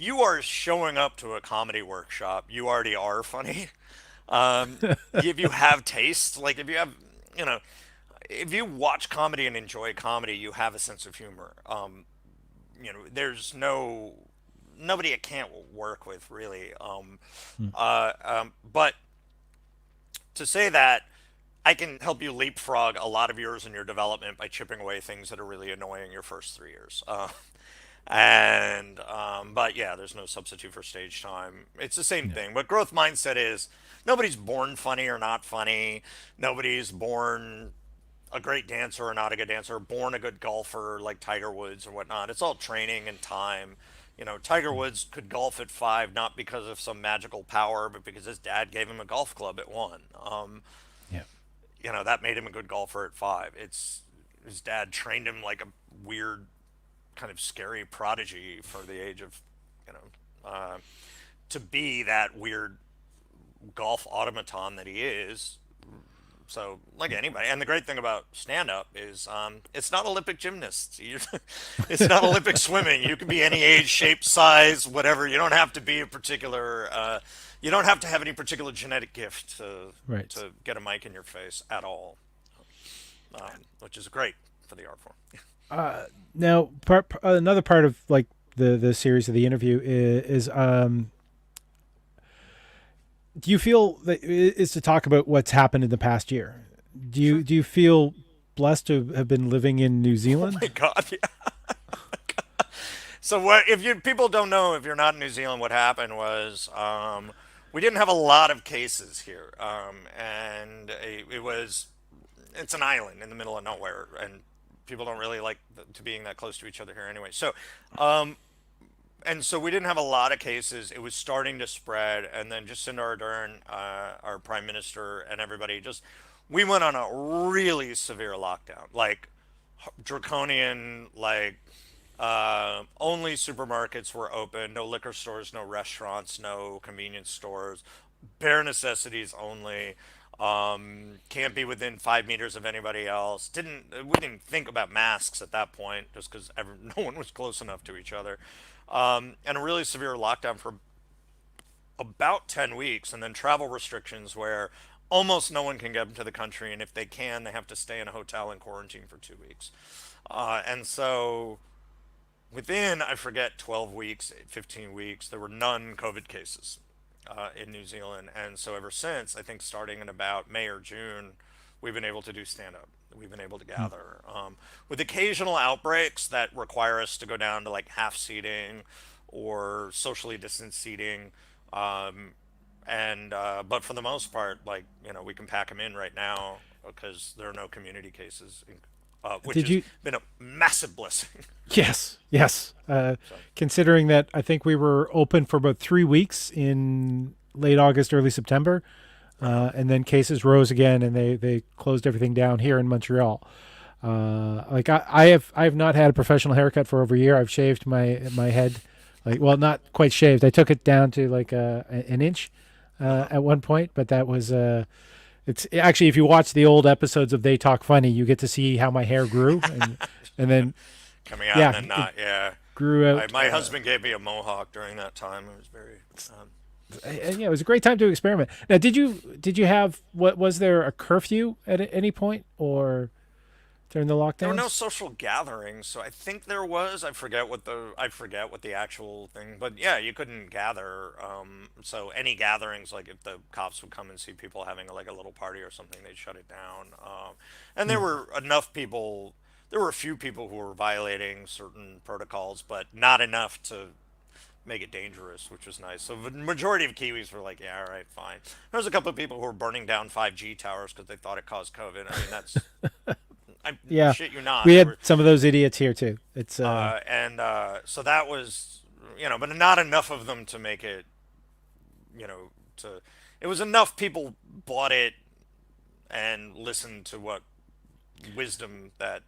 you are showing up to a comedy workshop, you already are funny. If you have taste, like if you have, you know, if you watch comedy and enjoy comedy, you have a sense of humor. There's nobody I can't work with really. But to say that I can help you leapfrog a lot of years in your development by chipping away things that are really annoying your first 3 years. And But yeah, there's no substitute for stage time. It's the same Yeah. thing. But growth mindset is nobody's born funny or not funny. Nobody's born a great dancer or not a good dancer, born a good golfer like Tiger Woods or whatnot. It's all training and time. Tiger Woods could golf at 5 not because of some magical power, but because his dad gave him a golf club at 1. Yeah. That made him a good golfer at 5. It's his dad trained him like a weird, kind of scary prodigy for the age of, you know, to be that weird golf automaton that he is. So, like anybody, and the great thing about stand up is it's not Olympic gymnasts. It's not Olympic swimming. You can be any age, shape, size, whatever. You don't have to be a particular. You don't have to have any particular genetic gift to Right. get a mic in your face at all, which is great for the art form. Now, another part of like the series of the interview is do you feel that is to talk about what's happened in the past year? Sure. Do you feel blessed to have been living in New Oh Zealand? my God. Yeah. So what if you people don't know if you're not in New Zealand? What happened was we didn't have a lot of cases here, and it was it's an island in the middle of nowhere, and people don't really like to being that close to each other here anyway. So we didn't have a lot of cases. It was starting to spread, and then Jacinda Ardern, our prime minister, and everybody just we went on a really severe lockdown, like draconian, like only supermarkets were open, no liquor stores, no restaurants, no convenience stores, bare necessities only. Can't be within 5 meters of anybody else. We didn't think about masks at that point, just because no one was close enough to each other. and a really severe lockdown for about 10 weeks, and then travel restrictions where almost no one can get into the country, and if they can, they have to stay in a hotel and quarantine for 2 weeks. And so within, I forget, 12 weeks, 15 weeks, there were none COVID cases in New Zealand. And so ever since, I think starting in about May or June, we've been able to do stand up. We've been able to gather with occasional outbreaks that require us to go down to like half seating or socially distanced seating. Um, and but for the most part, like we can pack them in right now because there are no community cases, which Did has you? been a massive blessing. Yes, yes. So Considering that I think we were open for about 3 weeks in late August, early September, and then cases rose again, and they closed everything down here in Montreal. Like I have not had a professional haircut for over a year. I've shaved my head, like, well, not quite shaved. I took it down to like an inch at one point, but that was it's actually, if you watch the old episodes of They Talk Funny, you get to see how my hair grew, and then coming out and yeah, then it not, yeah. grew out. My husband gave me a mohawk during that time. It was very. And yeah, it was a great time to experiment. Now, did you have, what was there, a curfew at any point or during the There were no lockdowns? social gatherings, so I think there was. I forget what the actual thing, but yeah, you couldn't gather. So any gatherings, like if the cops would come and see people having like a little party or something, they'd shut it down. And there were enough people. There were a few people who were violating certain protocols, but not enough to make it dangerous, which was nice. So the majority of Kiwis were like, "Yeah, all right, fine." There was a couple of people who were burning down 5G towers because they thought it caused COVID. I mean, that's I Yeah, shit you not. we There had were, some of those idiots here too. It's and so that was, but not enough of them to make it, to. It was enough people bought it and listened to what wisdom that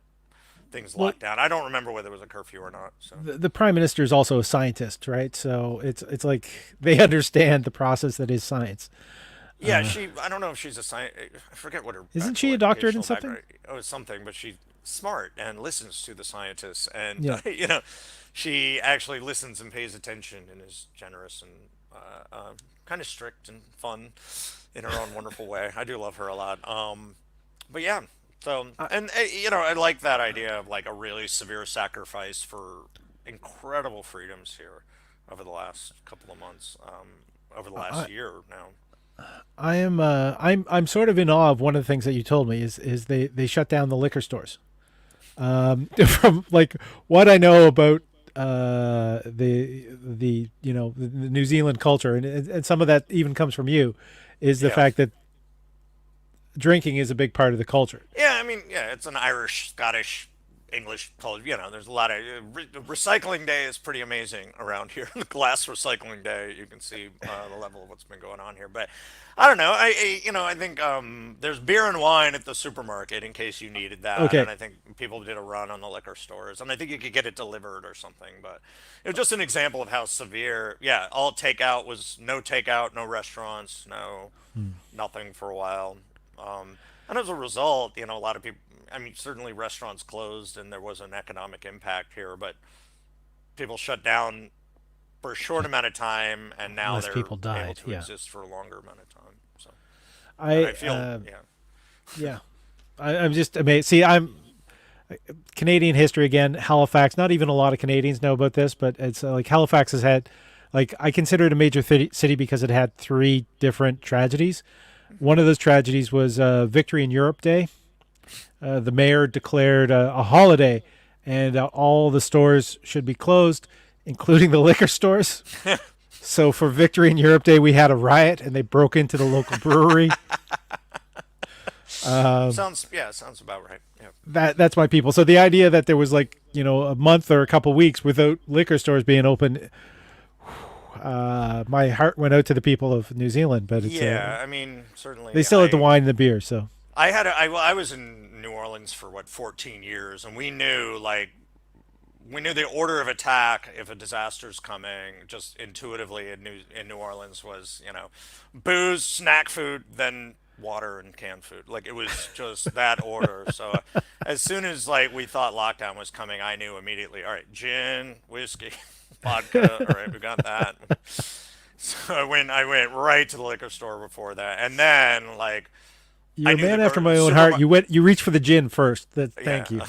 things well, locked down. I don't remember whether it was a curfew or not. So the prime minister is also a scientist, right? So it's like they understand the process that is science. yeah, she. I don't know if she's a science. I forget what her Isn't actual she a doctorate in educational something? background. Oh, it's something, but she's smart and listens to the scientists, and Yeah. she actually listens and pays attention and is generous and kind of strict and fun in her own wonderful way. I do love her a lot. But yeah, so and I like that idea of like a really severe sacrifice for incredible freedoms here over the last couple of months, over the last I, year now. I'm sort of in awe of one of the things that you told me is they shut down the liquor stores. From like what I know about the New Zealand culture, and some of that even comes from you, is the Yeah. fact that drinking is a big part of the culture. Yeah, I mean, yeah, it's an Irish, Scottish, English culture. There's a lot of recycling day is pretty amazing around here. The glass recycling day, you can see the level of what's been going on here. But I don't know. I think there's beer and wine at the supermarket in case you needed that, Okay, and I think people did a run on the liquor stores, and I think you could get it delivered or something. But it was just an example of how severe. Yeah, all takeout was no takeout, no restaurants, no nothing for a while. And as a result, a lot of people, I mean, certainly restaurants closed and there was an economic impact here, but people shut down for a short amount of time and now less they're people able died. to Yeah, exist for a longer amount of time. So, and I I feel, yeah. yeah, I'm just amazed. See, I'm Canadian history again. Halifax. Not even a lot of Canadians know about this, but it's like Halifax has had, like, I consider it a major city because it had three different tragedies. One of those tragedies was Victory in Europe Day. The mayor declared a holiday, and all the stores should be closed, including the liquor stores. So for Victory in Europe Day, we had a riot, and they broke into the local brewery. Sounds, yeah, sounds about right. Yeah. That's my people. So the idea that there was, like, a month or a couple weeks without liquor stores being open, my heart went out to the people of New Zealand. But it's Yeah, I mean, they certainly still had the wine and the beer. So I was in New Orleans for what, 14 years, and we knew the order of attack if a disaster's coming. Just intuitively in New Orleans was booze, snack food, then water and canned food. Like it was just that order. So as soon as like we thought lockdown was coming, I knew immediately. All right, gin, whiskey. vodka. All right, we got that. So I went right to the liquor store before that, and then like I You're a knew man after my the own heart. supermarket. You reached for the gin first. Thank you.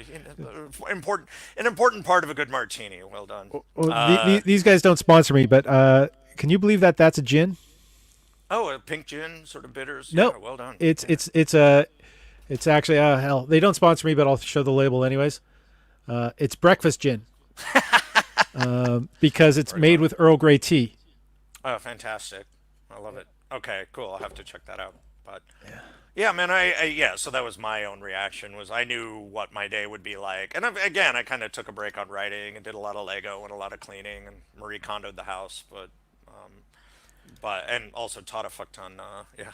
Yeah, important an important part of a good martini. Well done. Well, Uh, these guys don't sponsor me, but can you believe that that's a gin? oh, a pink gin, sort of bitters. No, Yeah, well done. it's Yeah. it's it's a it's actually hell. They don't sponsor me, but I'll show the label anyways. It's breakfast gin because it's Right made on. with Earl Grey tea. Oh, fantastic. I love it. Okay, cool. I'll have to check that out. But yeah, man, yeah, so that was my own reaction was I knew what my day would be like. And again, I kind of took a break on writing and did a lot of Lego and a lot of cleaning and Marie Kondoed the house, but and also taught a fuck ton yeah.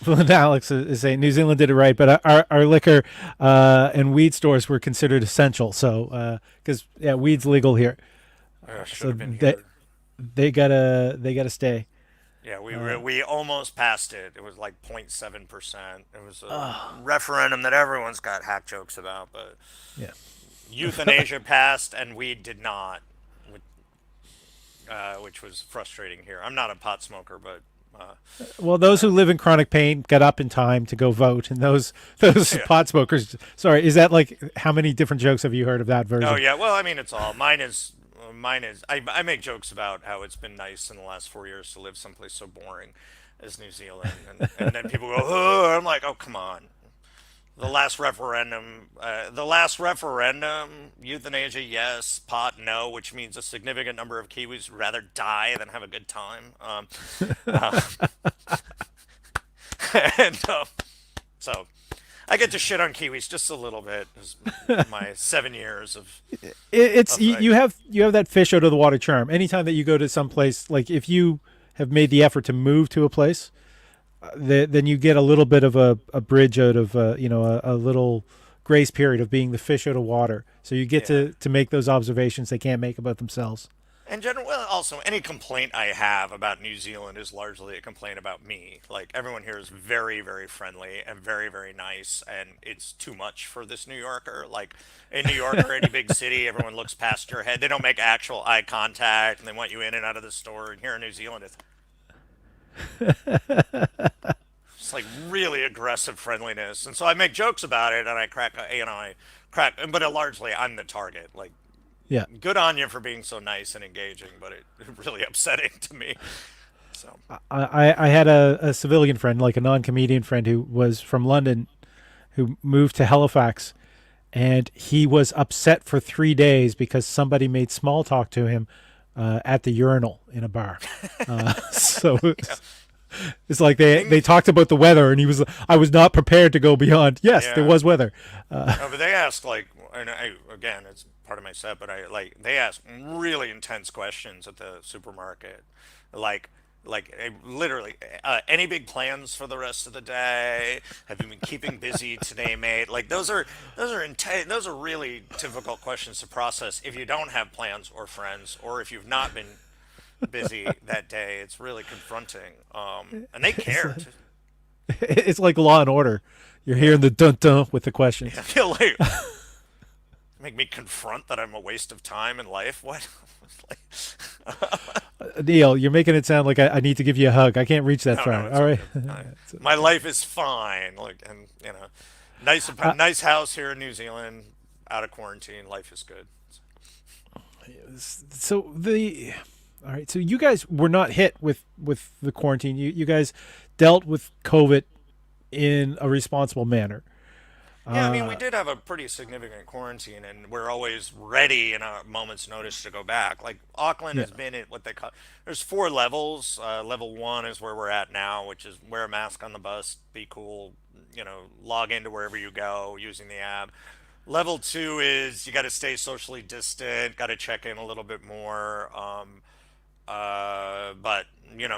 And Alex is saying New Zealand did it right, but our liquor and weed stores were considered essential. So because yeah, weed's legal here, Should so have been here. they gotta stay. Yeah, we almost passed it. It was like 0.7%. It was a referendum that everyone's got hack jokes about, but Yeah. euthanasia passed and weed did not, which was frustrating here. I'm not a pot smoker, but Well, those who live in chronic pain got up in time to go vote, and those yeah. pot smokers. Sorry, is that like how many different jokes have you heard of that Oh version? yeah, well, I mean, it's all mine is. I make jokes about how it's been nice in the last 4 years to live someplace so boring as New Zealand, and then people go, oh, I'm like, oh, come on. The last referendum, euthanasia, yes, pot, no, which means a significant number of Kiwis would rather die than have a good time. Uh, and so I get to shit on Kiwis just a little bit. My 7 years It's of like, you have that fish out of the water charm. Anytime that you go to some place, like if you have made the effort to move to a place, then you get a little bit of a bridge out of a little grace period of being the fish out of water. So you get yeah. to make those observations they can't make about themselves. In general, well, also any complaint I have about New Zealand is largely a complaint about me. Like everyone here is very, very friendly and very, very nice, and it's too much for this New Yorker. Like in New York or any big city, everyone looks past your head. They don't make actual eye contact, and they want you in and out of the store. And here in New Zealand, it's like really aggressive friendliness, and so I make jokes about it, and I crack, I crack, but largely I'm the target. Like Yeah. good on you for being so nice and engaging, but it really upsetting to me. So I had a civilian friend, like a non comedian friend, who was from London, who moved to Halifax, and he was upset for 3 days because somebody made small talk to him at the urinal in a bar. So it's like they things, talked about the weather, and he was I was not prepared to go beyond. Yes, there yeah. was weather. No, but they ask like, and again, it's part of my set, but I like they ask really intense questions at the supermarket, like. Literally, any big plans for the rest of the day? Have you been keeping busy today, mate? Like those are intense. Those are really difficult questions to process if you don't have plans or friends, or if you've not been busy that day. It's really confronting. And they It's care too. it's like Law and Order. You're Yeah. hearing the dun dun with the I questions. feel like make me confront that I'm a waste of time in life. What? Like, Neil, you're making it sound like I need to give you a hug. I can't reach that no, no, far. it's All all right. good. My life is fine. Like, and nice, uh, nice house here in New Zealand, out of quarantine. Life is good. so the all right. So you guys were not hit with the quarantine. You guys dealt with COVID in a responsible manner. Yeah, I mean, we Uh, did have a pretty significant quarantine, and we're always ready in a moment's notice to go back. Like Auckland yeah. has been at what they call there's four levels. Level one is where we're at now, which is wear a mask on the bus, be cool, log into wherever you go using the app. Level two is you got to stay socially distant, got to check in a little bit more. But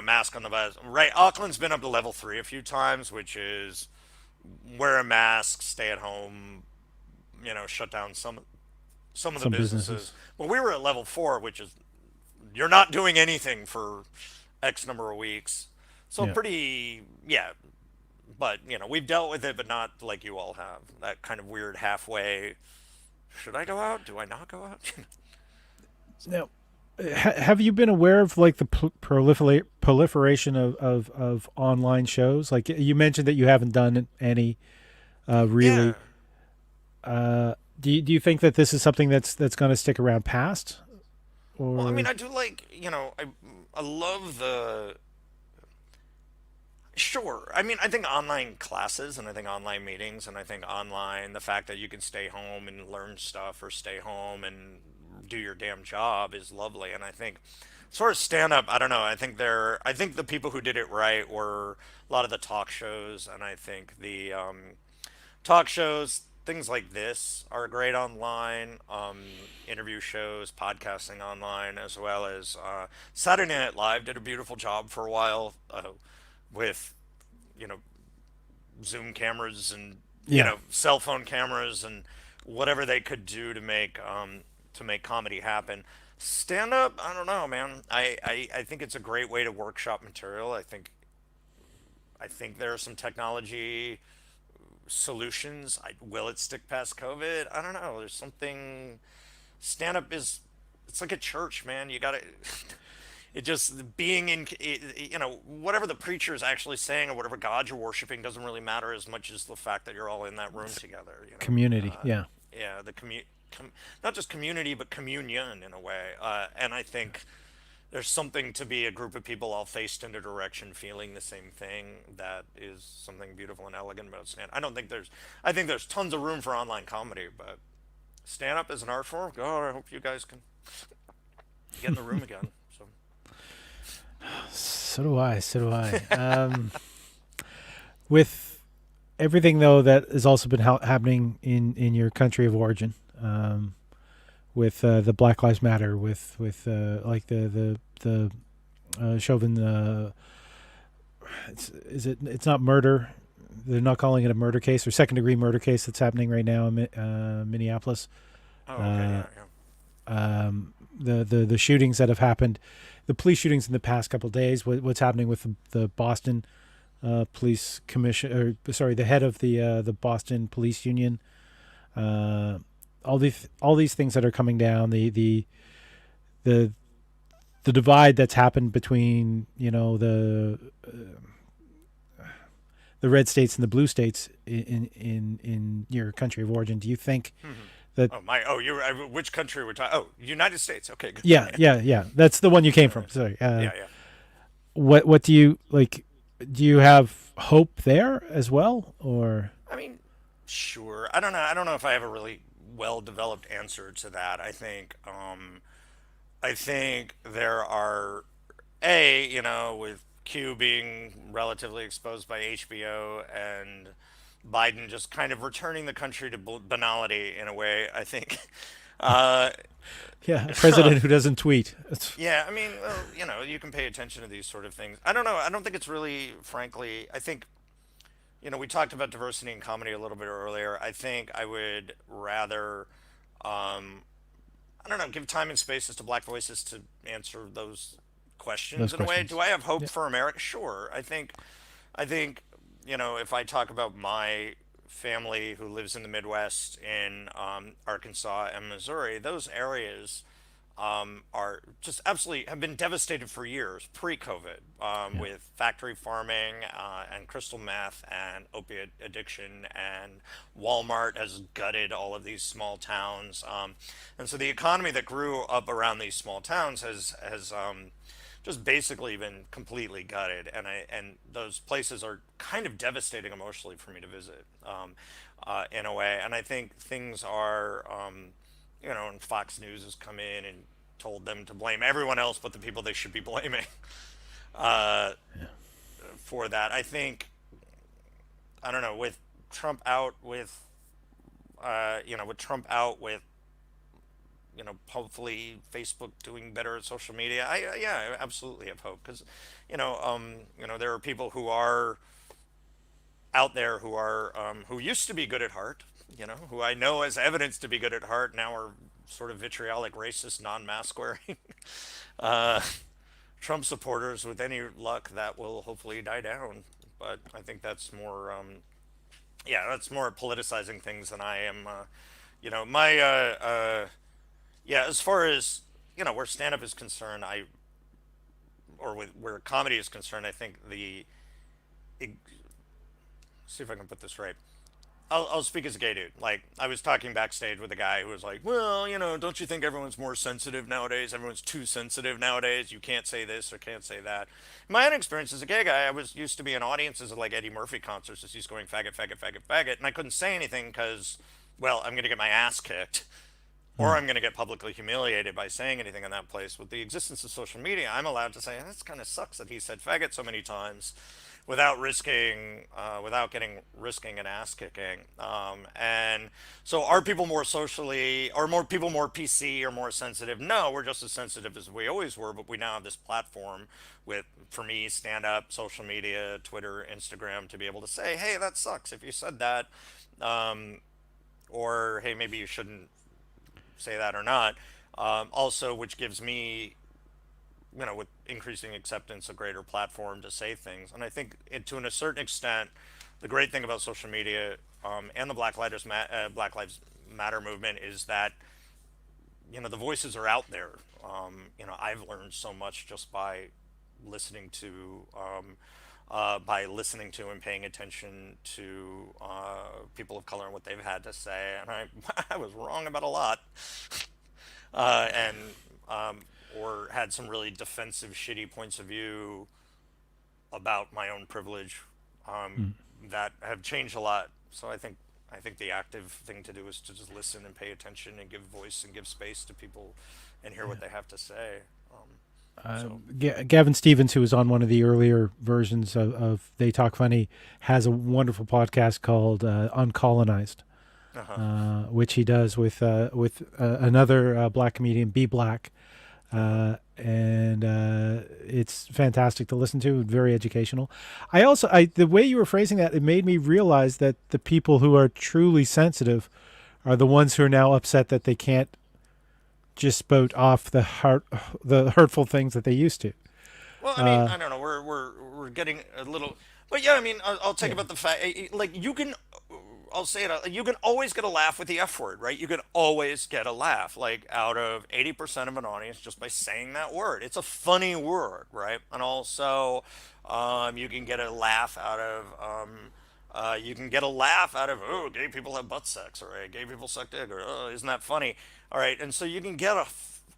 mask on the bus. Right, Auckland's been up to level three a few times, which is wear a mask, stay at home, shut down some of the Some businesses. businesses. But we were at level four, which is you're not doing anything for X number of weeks. So Yeah. pretty, yeah. But we've dealt with it, but not like you all have. That kind of weird halfway should I go out? Do I not go out? Now, have you been aware of like the proliferation of online shows? Like you mentioned that you haven't done any Yeah. really. Do you think that this is something that's going to stick around past Well, I mean, or I do like, I love the. Sure. I mean, I think online classes and I think online meetings and I think online, the fact that you can stay home and learn stuff or stay home and do your damn job is lovely. And I think, as far as stand up, I don't know. I think the people who did it right were a lot of the talk shows. And I think the talk shows, things like this are great online. Interview shows, podcasting online, as well as Saturday Night Live did a beautiful job for a while with you know Zoom cameras and yeah, cell phone cameras and whatever they could do to make comedy happen. Stand up, I don't know, man. I think it's a great way to workshop material. I think there are some technology solutions. Will it stick past COVID? I don't know. There's something. Stand up is, it's like a church, man. You gotta. It just being in, whatever the preacher is actually saying or whatever God you're worshiping doesn't really matter as much as the fact that you're all in that room together. community? Yeah, Yeah, not just community but communion in a way. And I think there's something to be a group of people all faced in a direction, feeling the same thing. That is something beautiful and elegant about stand. I don't think there's. I think there's tons of room for online comedy, but stand up as an art form. God, I hope you guys can get in the room again. So. so do I. So do I. With everything though that has also been happening in your country of origin, with the Black Lives Matter, with like the Chauvin. It's not murder. They're not calling it a murder case or second degree murder case that's happening right now in Minneapolis. Oh, okay, Uh, yeah, yeah. the shootings that have happened, the police shootings in the past couple of days. What's happening with the Boston police commission, or sorry, the head of the Boston police union. Uh, all these things that are coming down. The the divide that's happened between the red states and the blue states in your country of origin. Do you think Hmm. that? Oh my! Oh, which country we're talking? Oh, United States. Okay, good. Yeah, yeah, yeah. That's the one you came from. Sorry. Yeah, yeah. What do you like? Do you have hope there as well, or I mean, sure. I don't know. I don't know if I have a really well developed answer to that. I think there are with Q being relatively exposed by HBO and Biden just kind of returning the country to banality in a way. I think. Uh, yeah, a president who doesn't tweet? yeah, I mean, well, you can pay attention to these sort of things. I don't know. I don't think it's really, frankly, I think, we talked about diversity in comedy a little bit earlier. I think I would rather, um, I don't know, give time and spaces to black voices to answer those questions Those in a way. questions. Do I have hope Yeah, for America? Sure. I think, if I talk about my family who lives in the Midwest in Arkansas and Missouri, those areas are just absolutely have been devastated for years pre-COVID, yeah, with factory farming and crystal meth and opiate addiction, and Walmart has gutted all of these small towns, and so the economy that grew up around these small towns has just basically been completely gutted, and those places are kind of devastating emotionally for me to visit, in a way, and I think things are. And Fox News has come in and told them to blame everyone else but the people they should be blaming uh, yeah. for that. I don't know, with Trump out, with Trump out, with hopefully Facebook doing better at social media. Yeah, I absolutely have hope because there are people who are out there who used to be good at heart, who I know as evidence to be good at heart now are sort of vitriolic, racist, non-mask wearing uh, Trump supporters. With any luck, that will hopefully die down. But I think that's more, yeah, that's more politicizing things than I am, My yeah, as far as where stand up is concerned, or with where comedy is concerned, I think it, see if I can put this right. I'll speak as a gay dude. Like, I was talking backstage with a guy who was like, well, don't you think everyone's more sensitive nowadays? Everyone's too sensitive nowadays. You can't say this or can't say that. My own experience as a gay guy, I was used to be in audiences of like Eddie Murphy concerts, just he's going faggot, faggot, faggot, faggot, and I couldn't say anything because, well, I'm gonna get my ass kicked, or Hmm. I'm going to get publicly humiliated by saying anything in that place. With the existence of social media, I'm allowed to say, "This kind of sucks that he said faggot so many times," without getting risking an ass kicking. And so, are people more socially, or more people more PC or more sensitive? No, we're just as sensitive as we always were, but we now have this platform with, for me, stand up, social media, Twitter, Instagram, to be able to say, "Hey, that sucks if you said that," or "Hey, maybe you shouldn't say that or not." Also, which gives me, with increasing acceptance, a greater platform to say things. And I think, to a certain extent, the great thing about social media, and the Black Lives Matter movement, is that the voices are out there. I've learned so much just listening to by listening to and paying attention to people of color and what they've had to say. And I was wrong about a lot, and or had some really defensive, shitty points of view about my own privilege, Hmm. that have changed a lot. So I think the active thing to do is to just listen and pay attention and give voice and give space to people and hear what they have to say. So Gavin Stevens, who was on one of the earlier versions of They Talk Funny, has a wonderful podcast called Uncolonized, uh-huh. which he does with another black comedian, B Black, Uh-huh. and it's fantastic to listen to. Very educational. The way you were phrasing that, it made me realize that the people who are truly sensitive are the ones who are now upset that they can't just spout off the hurtful things that they used to. Well, I mean, Uh, I don't know. We're getting a little, but yeah, I mean, I'll take yeah. about the fact, like, you can. I'll say it. You can always get a laugh with the F word, right? You can always get a laugh, like, out of 80% of an audience, just by saying that word. It's a funny word, right? And also, you can get a laugh out of. You can get a laugh out of, oh, gay people have butt sex, or gay people suck dick, or, oh, isn't that funny? All right, and so you can get a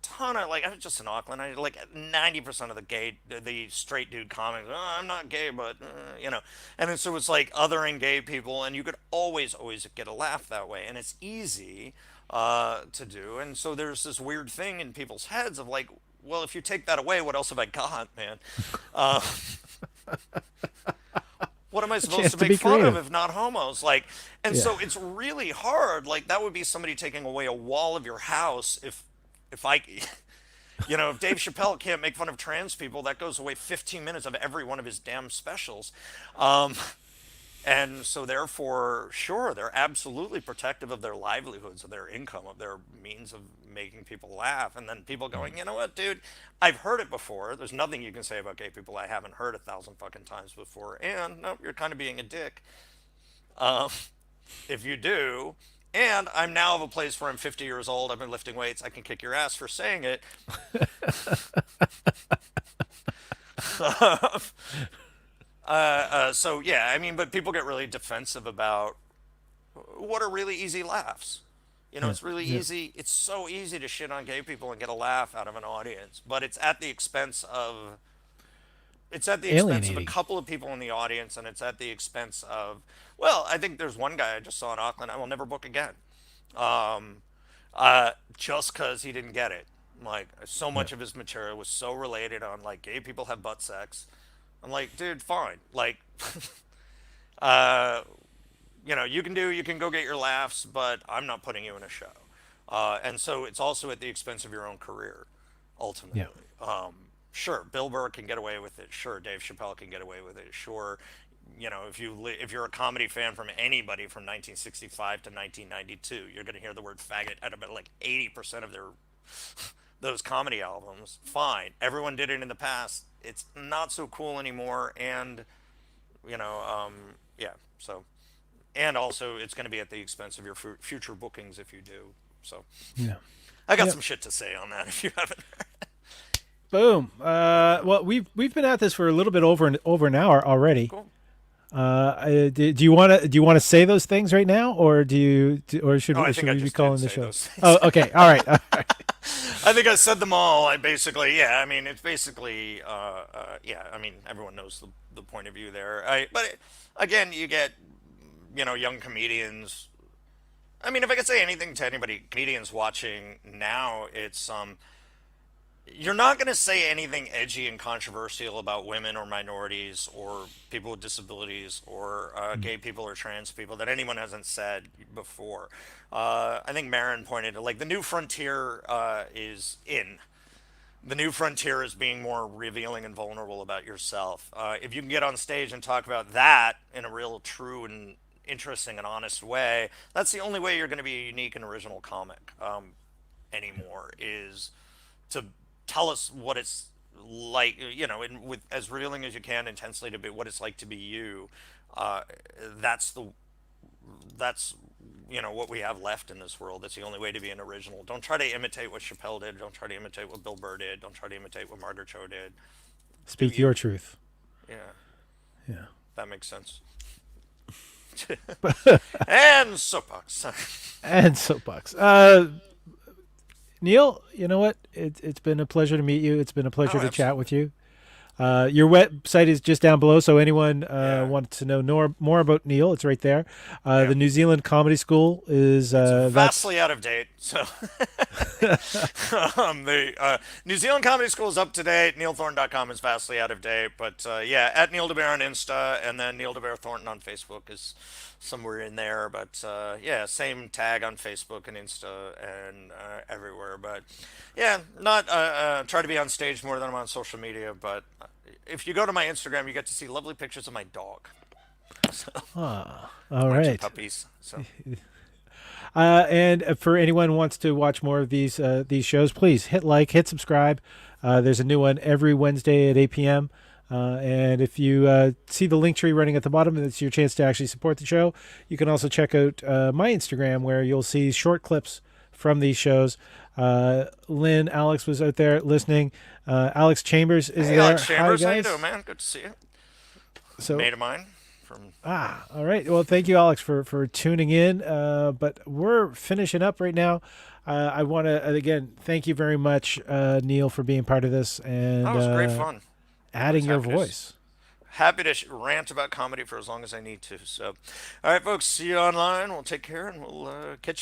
ton of, like, I was just in Auckland. I like 90% of the straight dude comics. Oh, I'm not gay, but and then, so it's like othering gay people, and you could always get a laugh that way, and it's easy to do. And so there's this weird thing in people's heads of like, well, if you take that away, what else have I got, man? Uh, what am I A supposed chance to to make be fun of creative. if not homos? Like, and Yeah. so it's really hard. Like, that would be somebody taking away a wall of your house. If I, if Dave Chappelle can't make fun of trans people, that goes away 15 minutes of every one of his damn specials. Um, and so, therefore, sure, they're absolutely protective of their livelihoods, of their income, of their means of making people laugh. And then people going, you know what, dude, I've heard it before. There's nothing you can say about gay people I haven't heard 1,000 fucking times before. And no, you're kind of being a dick if you do. And I'm now of a place where I'm 50 years old. I've been lifting weights. I can kick your ass for saying it. So yeah, I mean, but people get really defensive about what are really easy laughs. Yeah. It's really Yeah. easy. It's so easy to shit on gay people and get a laugh out of an audience, but it's at the expense of a Alienating. couple of people in the audience, and it's at the expense of, well, I think there's one guy I just saw in Auckland I will never book again. Just because he didn't get it. Like, so Yeah. much of his material was so related on, like, gay people have butt sex. I'm like, dude, fine. Like, uh, you can go get your laughs, but I'm not putting you in a show. And so it's also at the expense of your own career, Yeah. ultimately. Sure, Bill Burr can get away with it. Sure, Dave Chappelle can get away with it. Sure, if you're a comedy fan from anybody from 1965 to 1992, you're going to hear the word faggot at about like 80% of their those comedy albums. Fine, everyone did it in the past. It's not so cool anymore, and yeah. So and also it's going to be at the expense of your future bookings if you do. So Yeah. I got Yep. some shit to say on that if you haven't. Boom. Well, we've been at this for a little bit over an hour already. Cool. Do you want to say those things right now, or or should Oh, I think should I we be just did calling the say show? those things. Oh, okay. All right. All right. I think I said them all. I basically, yeah. I mean, it's basically, yeah. I mean, everyone knows the point of view there. Again, you get, young comedians. I mean, if I could say anything to anybody, comedians watching now, it's you're not going to say anything edgy and controversial about women or minorities or people with disabilities or gay people or trans people that anyone hasn't said before. I think Marin pointed to like the new frontier is in. The new frontier is being more revealing and vulnerable about yourself. If you can get on stage and talk about that in a real, true, and interesting and honest way, that's the only way you're going to be a unique and original comic anymore. Is to tell us what it's like, and with as revealing as you can, intensely to be what it's like to be you. Uh, that's the that's what we have left in this world. That's the only way to be an original. Don't try to imitate what Chappelle did. Don't try to imitate what Bill Burr did. Don't try to imitate what Margaret Cho did. Do Speak your you? truth. Yeah, Yeah. that makes sense. And soapbox. And soapbox. Neil, you know what? It's been a pleasure to meet you. It's been a pleasure Oh, to chat with absolutely. you. Your website is just down below, so anyone Yeah, wants to know more about Neil, it's right there. yeah. The New Zealand Comedy School is It's that's vastly out of date. So the New Zealand Comedy School is up to date. NeilThornton.com is vastly out of date. But yeah, at Neil DeBear on Insta, and then Neil DeBear Thornton on Facebook is somewhere in there. But yeah, same tag on Facebook and Insta and everywhere. But yeah, not try to be on stage more than I'm on social media. But if you go to my Instagram, you get to see lovely pictures of my dog. So all my two right. puppies. So And for anyone who wants to watch more of these shows, please hit like, hit subscribe. There's a new one every Wednesday at 8 p.m. And if you see the link tree running at the bottom, it's your chance to actually support the show. You can also check out my Instagram, where you'll see short clips from these shows. Lynn, Alex was out there listening. Alex Chambers is hey, there. Alex Hi, Chambers, how you guys. doing, man? Good to see you. So Mate of mine from. all right. Well, thank you, Alex, for tuning in. But we're finishing up right now. I want to again thank you very much, Neil, for being part of this That and was great fun. adding Always your happy voice. happy to rant about comedy for as long as I need to. So, all right, folks, see you online. We'll take care and we'll catch you